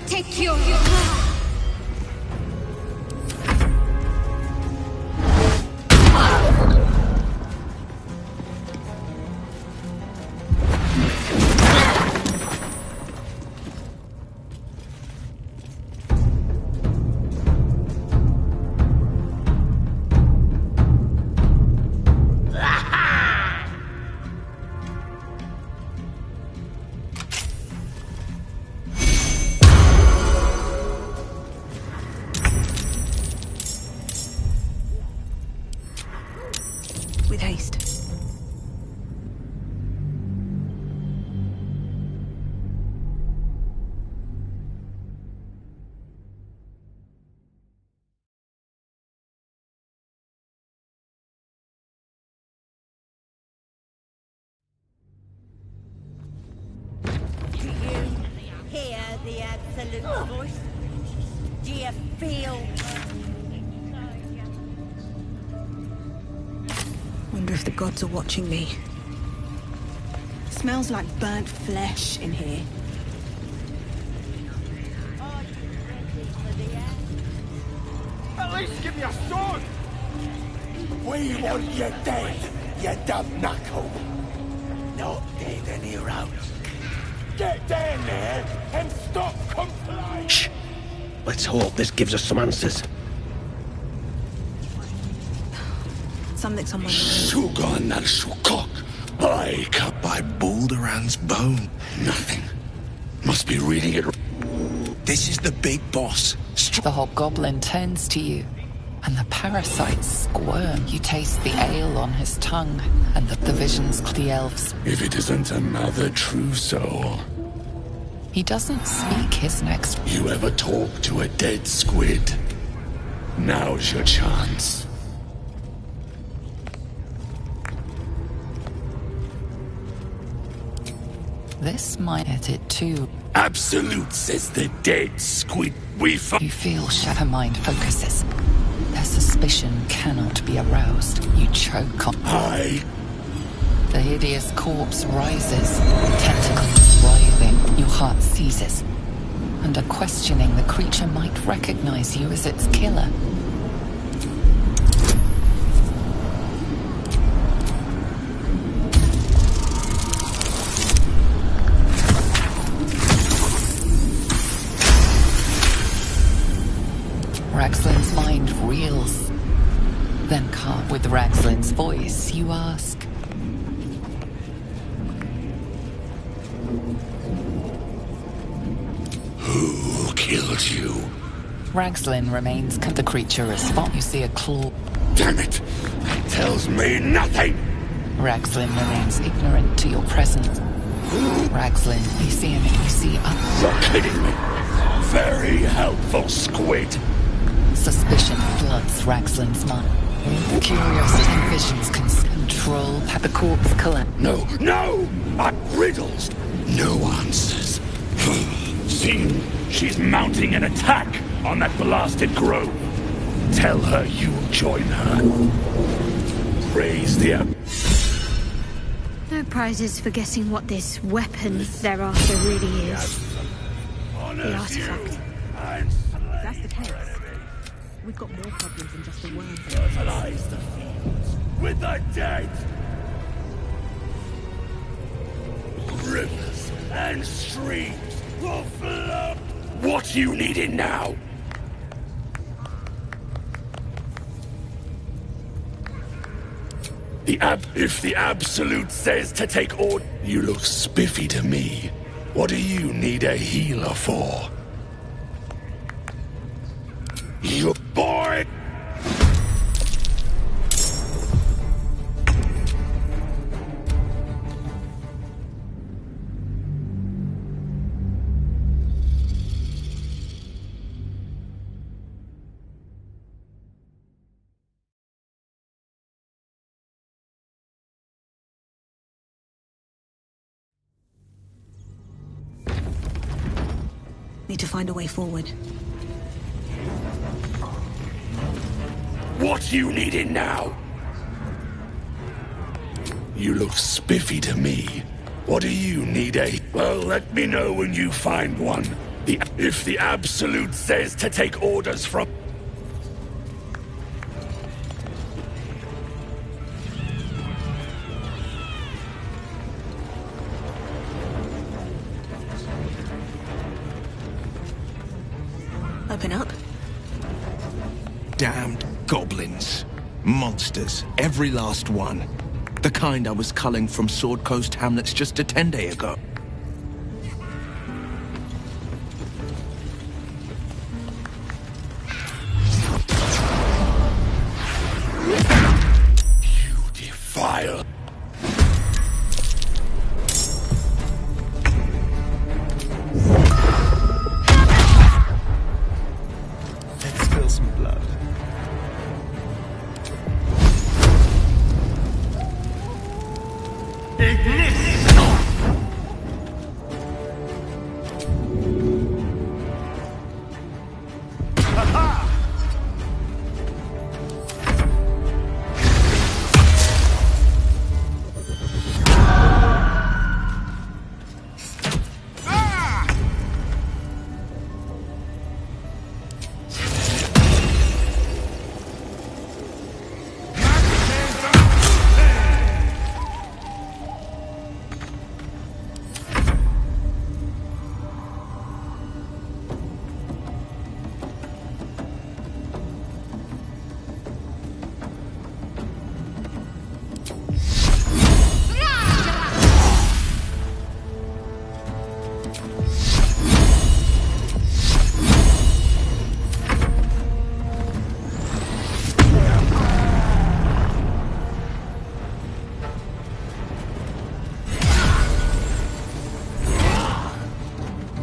Take you. With haste. Do you hear the Absolute's voice? Do you feel... Wonder if the gods are watching me. Smells like burnt flesh in here. At least give me a sword! We want you dead, you dumb knuckle. Not dead any route. Get down there and stop complaining! Shh! Let's hope this gives us some answers. Something's on my mind. Sugan and Sukok, I cut by Balduran's bone. Nothing. Must be reading it. This is the big boss. The hobgoblin turns to you, and the parasites squirm. You taste the ale on his tongue, and the visions of the elves. If it isn't another true soul. He doesn't speak his next. You ever talk to a dead squid? Now's your chance. This might hit it too. Absolute says the dead squid we You feel shadow mind focuses. Their suspicion cannot be aroused. You choke on. The hideous corpse rises, tentacles writhing. Your heart seizes. Under questioning, the creature might recognize you as its killer. Ragslin's mind reels. Then calm with Ragslin's voice, you ask. Who killed you? Ragslin remains. The creature responds. You see a claw. Damn it! That tells me nothing! Ragslin remains ignorant to your presence. Ragslin, you see him. You see a... You're kidding me! Very helpful, squid! Suspicion floods Ragslin's mind. Curiosity visions can control the corpse collapse. No, no! Riddles! No answers. See, she's mounting an attack on that blasted grove. Tell her you'll join her. Raise the No prizes for guessing what this weapon they're after really is. The artifact. If that's the case, we've got more problems than just the worms. Fertilize the fields with the dead! Rivers and streams will flow! What you needing now? If the Absolute says to take order, you look spiffy to me. What do you need a healer for? You boy! Need to find a way forward. What you needing now? You look spiffy to me. What do you need, eh? Well, let me know when you find one. If the Absolute says to take orders from... Open up. Damned goblins. Monsters. Every last one. The kind I was culling from Sword Coast hamlets just a 10-day ago. You defile. Let's spill some blood.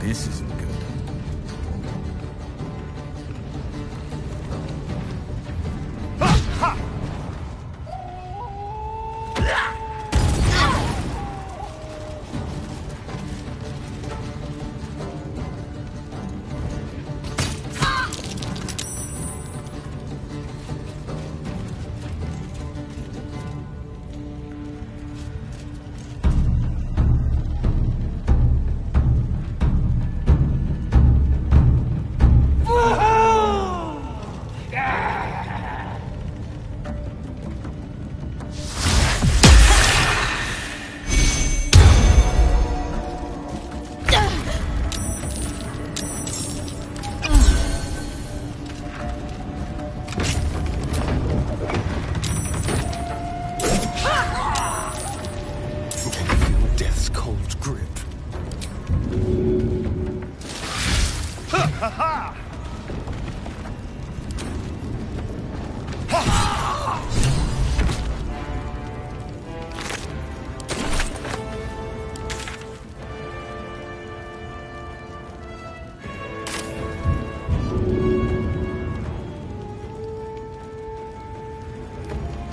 This isn't good.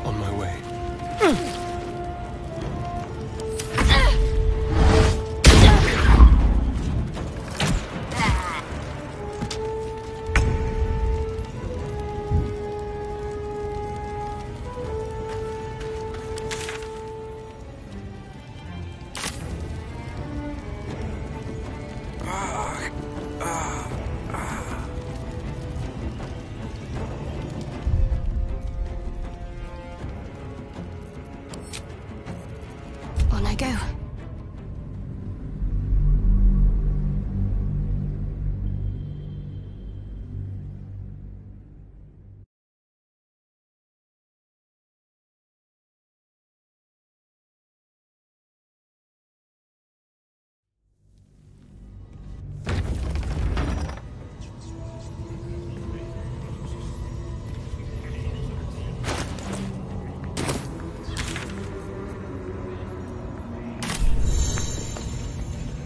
On my way. On I go.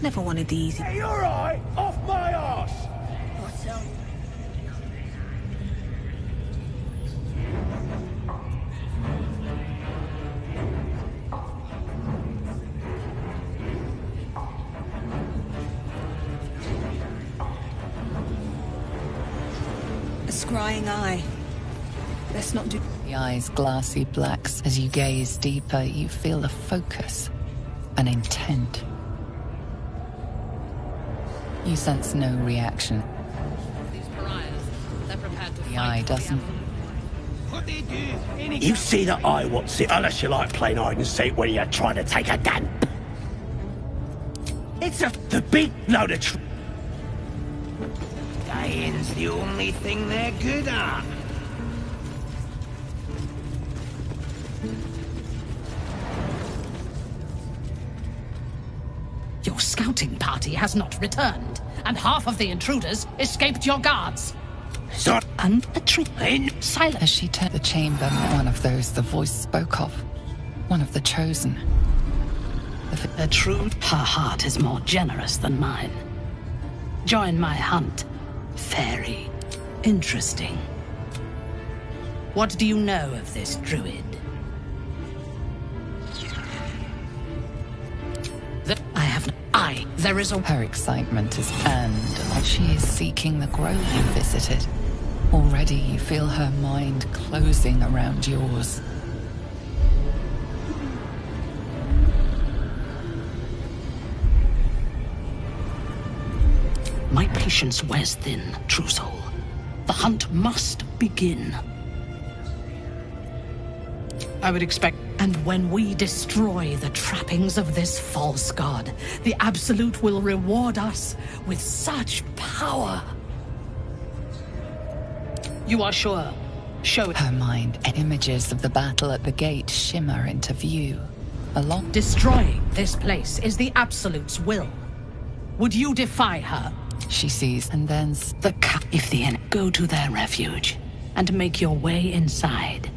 Never wanted the easy. Hey, you're right! Off my arse! What's up? scrying eye. Let's not do... The eyes glassy blacks. As you gaze deeper, you feel a focus, an intent. You sense no reaction. These pariahs, they're prepared to The eye doesn't. You see the eye what's it, unless you like playing hide and seek when you're trying to take a damn. It's the big load of Dying's the only thing they're good at. Your scouting party has not returned, and half of the intruders escaped your guards. So, and a trick in silence. As she turned the chamber, one of those the voice spoke of, one of the chosen. The truth, her heart is more generous than mine. Join my hunt. Very interesting. What do you know of this druid? There is a... Her excitement is earned. She is seeking the grove you visited. Already you feel her mind closing around yours. My patience wears thin, true soul. The hunt must begin. I would expect... And when we destroy the trappings of this false god, the Absolute will reward us with such power. You are sure? Show it. Her mind, images of the battle at the gate shimmer into view. Along... Destroying this place is the Absolute's will. Would you defy her? She sees, and then... If the enemy go to their refuge, and make your way inside.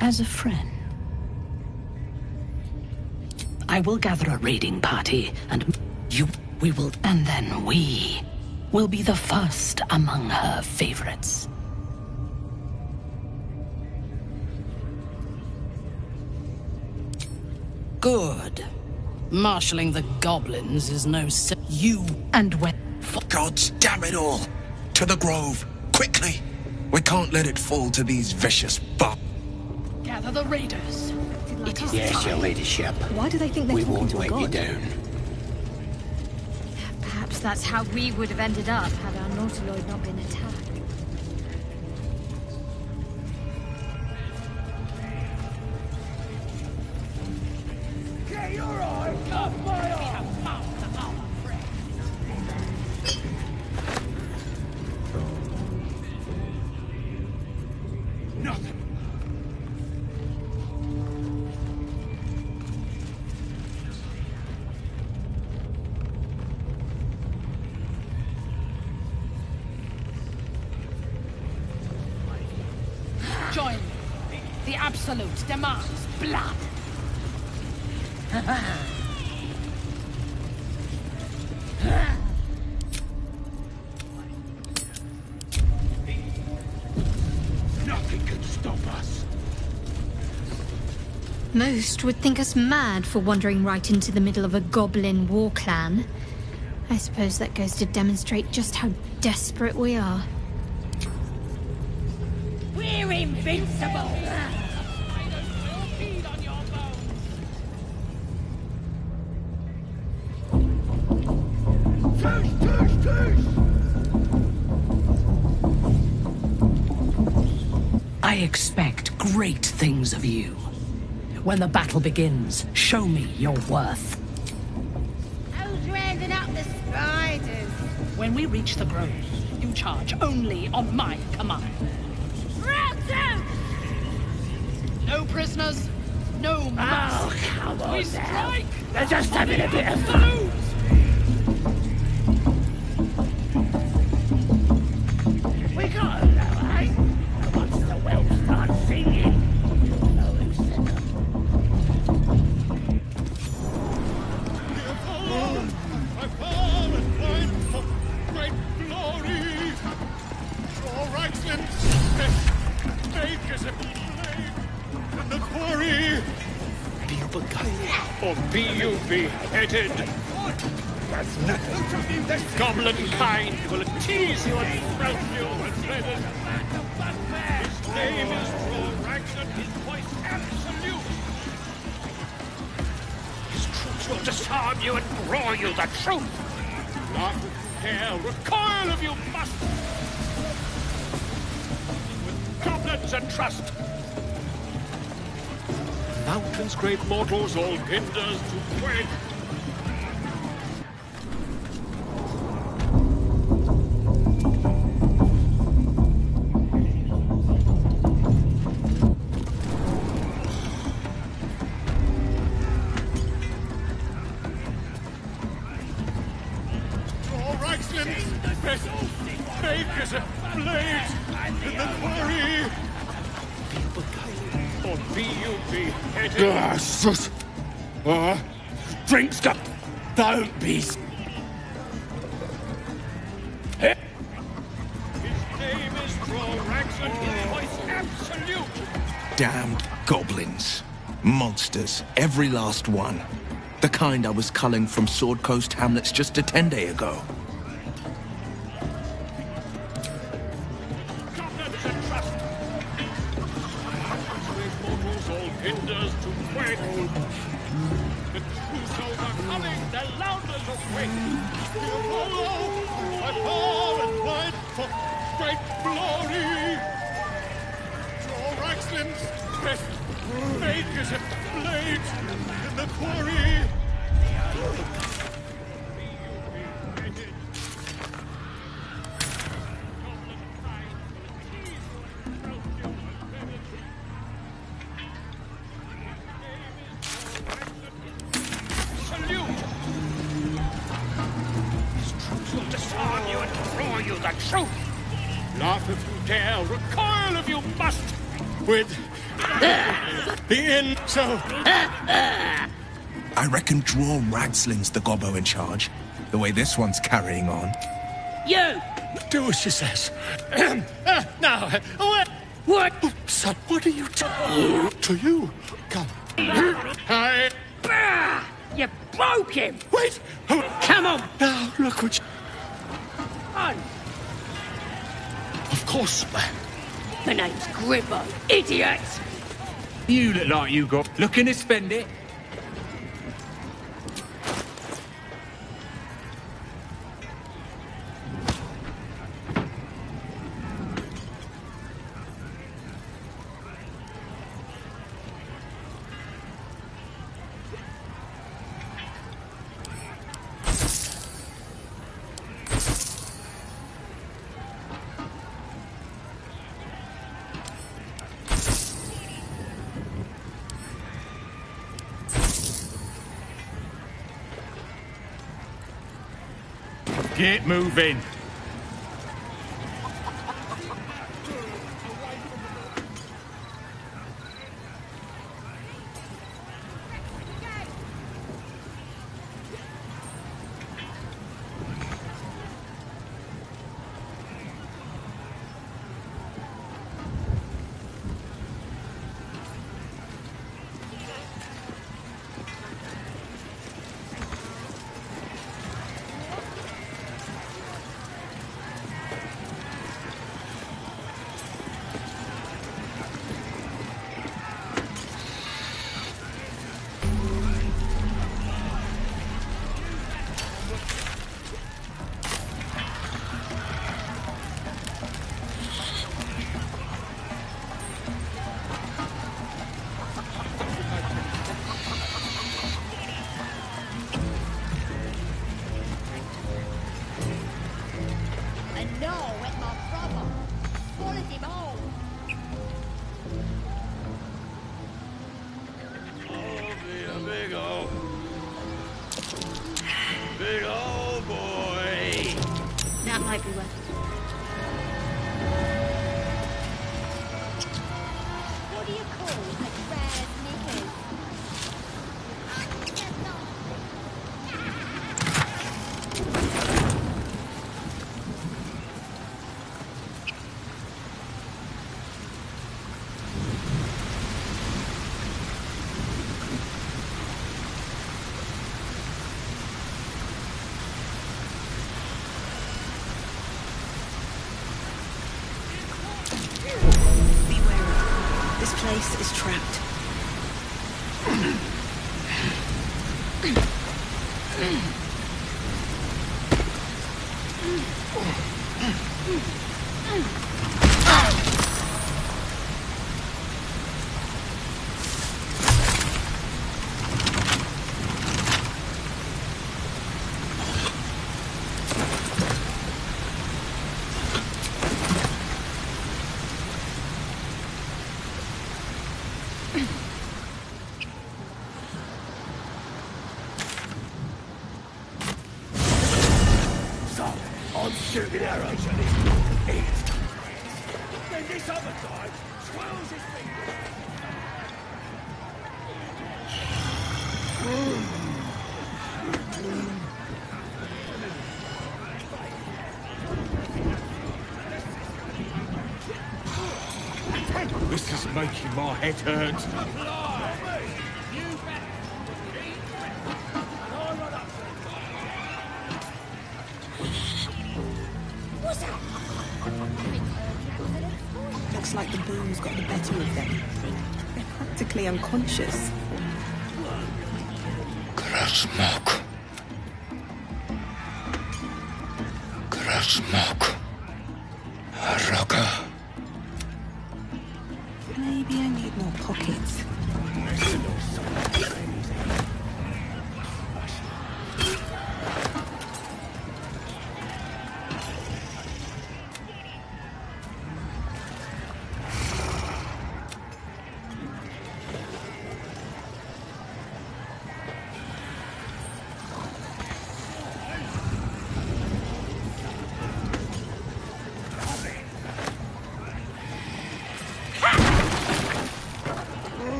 As a friend. I will gather a raiding party, and then we will be the first among her favorites. Good. Marshalling the goblins is no sin. You and when... Gods damn it all! To the grove, quickly! We can't let it fall to these vicious Gather the raiders. It is yes, your ladyship. Why do they think they're we talking won't to a let god? you down. Perhaps that's how we would have ended up had our Nautiloid not been attacked. Get your eyes off my arm! Nothing. Join me. The Absolute demands blood. Nothing can stop us. Most would think us mad for wandering right into the middle of a goblin war clan. I suppose that goes to demonstrate just how desperate we are. We're invincible! I expect great things of you. When the battle begins, show me your worth. Who's rounding up the spiders? When we reach the grove, you charge only on my command. Rotten! No prisoners, no mass. Oh, come on We now. strike! They're just having a bit of fun. We got them now, eh? Once the whelps start singing. Or be you beheaded. That's nothing. Goblin kind will tease you and throw you and feathers. His name is Trorax and his voice absolute. His troops will disarm you and roar you the truth. Laugh if you dare, recoil if you must. With goblins and trust. Mountains, great mortals, all hinders to wed. Drinks up. Don't be. His name is Trorax and his voice absolute. Damned goblins. Monsters. Every last one. The kind I was culling from Sword Coast hamlets just a 10 days ago. Goblins and trust. Great mortals, all hinders to wed. The true souls are coming, the loudest of wit. Follow, I fall and fight for great glory. Troraxlin's best makers of blades in the quarry. Laugh if you dare, recoil if you must, with the end so. I reckon Draw Ragslin's the gobbo in charge, the way this one's carrying on. You! Do as she says. Now, what? Son, what are you to you? Come. I... You broke him! Wait! Come on! Now, look what you... On! Of course. My name's Grippo, idiot! You look like you got looking to spend it. Get moving. place is trapped. I'm shooting arrows at his ears. Then this other guy twirls his fingers. This is making my head hurt. Looks like the booze got the better of them. They're practically unconscious. Krasmok. Krasmok. Haraka. Maybe I need more pockets.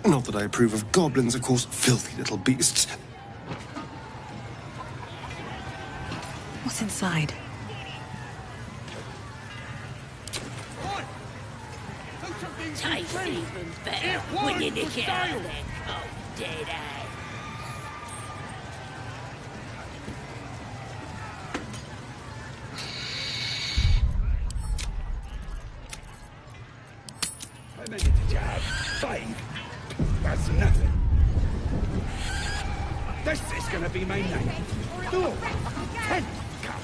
Not that I approve of goblins, of course, filthy little beasts. What's inside? Tastes even better when you nick it out of their cold dead hands. How many did you have? 5? That's nothing. This is gonna be my night. No, 10. Come.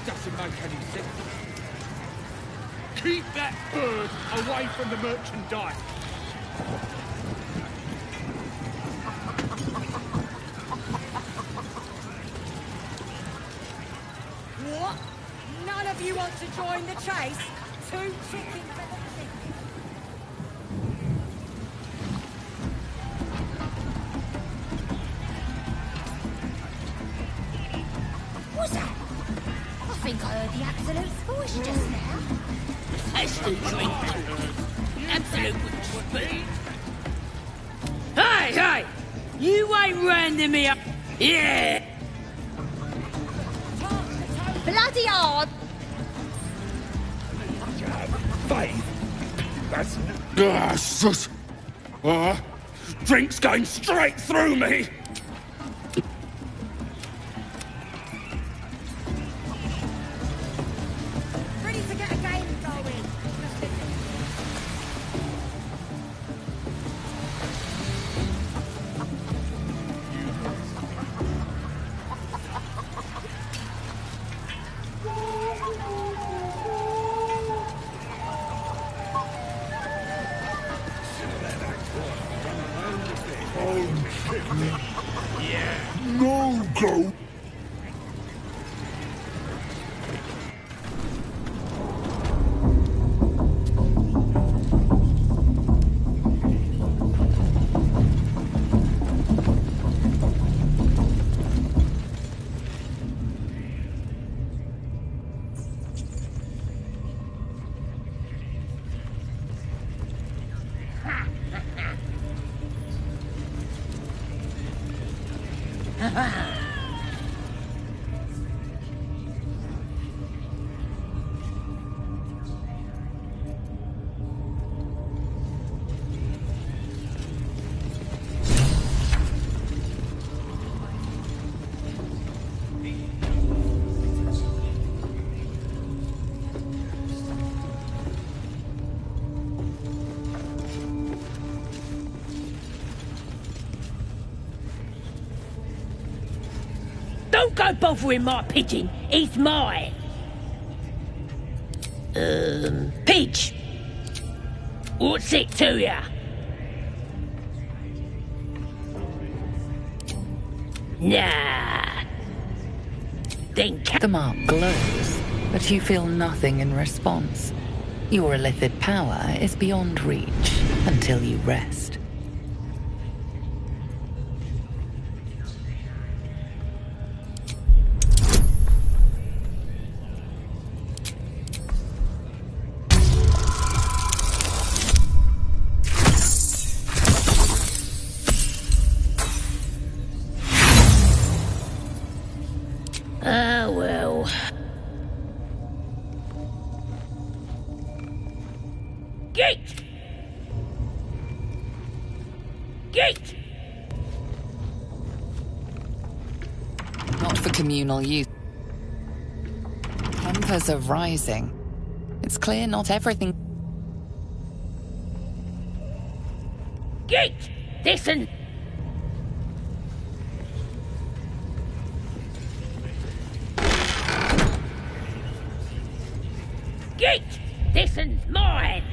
Doesn't make any sense. Keep that bird away from the merchandise. What? None of you want to join the chase? 2 chickens for the chicken. What's that? I think I heard the Absolute's voice just now. That's the drink. Absolute would speak. Hey! You ain't rounding me up. Yeah! Bloody hard! 5? That's... drink's going straight through me! Ready to get a game going. No go! Don't go bothering my pigeon. He's mine. Pidge. What's it to ya? Nah. Then The mark glows, but you feel nothing in response. Your illithid power is beyond reach until you rest. Ah, well. Gate! Gate! Not for communal use. Tempers are rising. It's clear not everything... Gate! Listen! Gate! Listen's mine!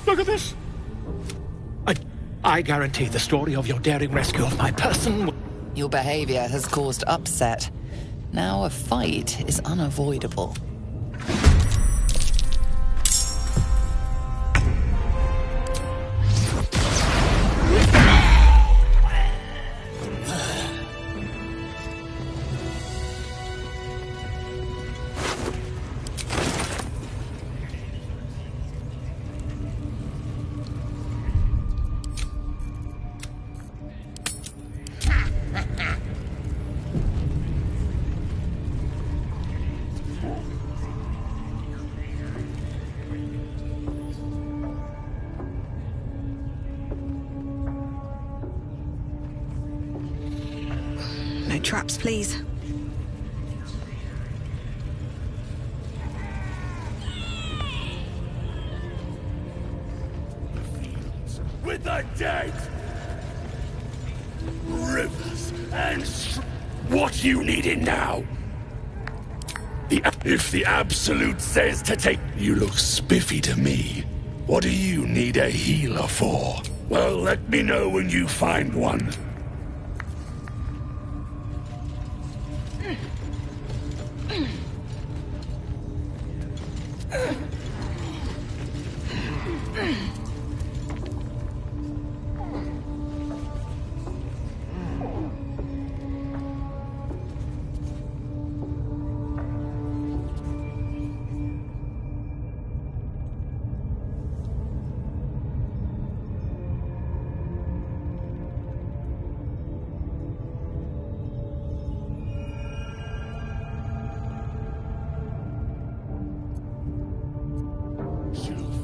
Look at this! I guarantee the story of your daring rescue of my person... Your behavior has caused upset. Now a fight is unavoidable. No traps, please. With the dead! Rivers and what you needed now? If the Absolute says to take... You look spiffy to me. What do you need a healer for? Well, let me know when you find one.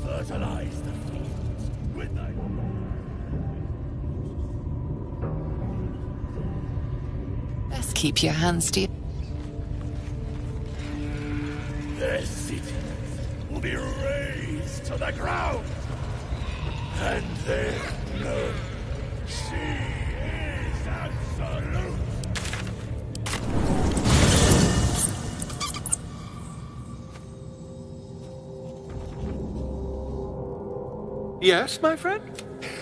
Fertilize the fields with thy... Best keep your hands to... Their cities will be razed to the ground, and their no, she is absolute. Yes, my friend?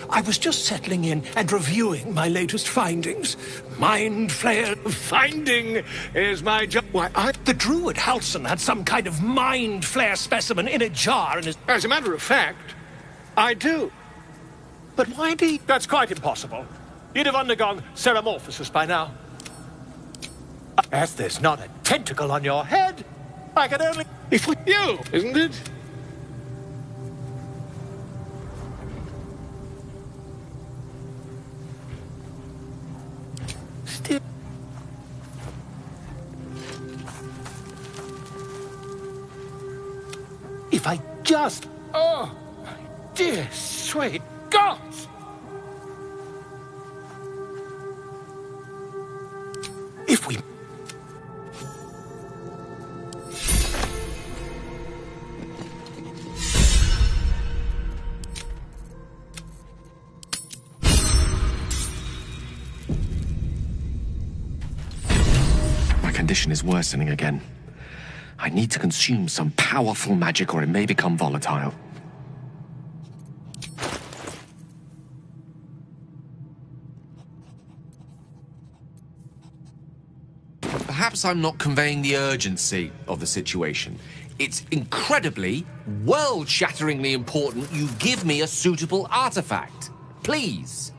I was just settling in and reviewing my latest findings. Mind Flayer finding is my job. Why, the druid Halson had some kind of mind flare specimen in a jar, and as a matter of fact, I do. But why did... That's quite impossible. You'd have undergone ceramorphosis by now. As there's not a tentacle on your head, I can only... If you, isn't it? Still... If I just... Oh! dear, sweet gods! If we... My condition is worsening again. I need to consume some powerful magic or it may become volatile. Perhaps I'm not conveying the urgency of the situation. It's incredibly, world-shatteringly important you give me a suitable artifact. Please.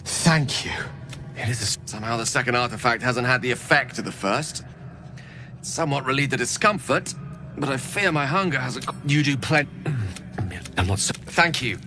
Thank you. It is somehow the second artifact hasn't had the effect of the first. It's somewhat relieved the discomfort, but I fear my hunger hasn't... You do plenty... I'm not so... Thank you.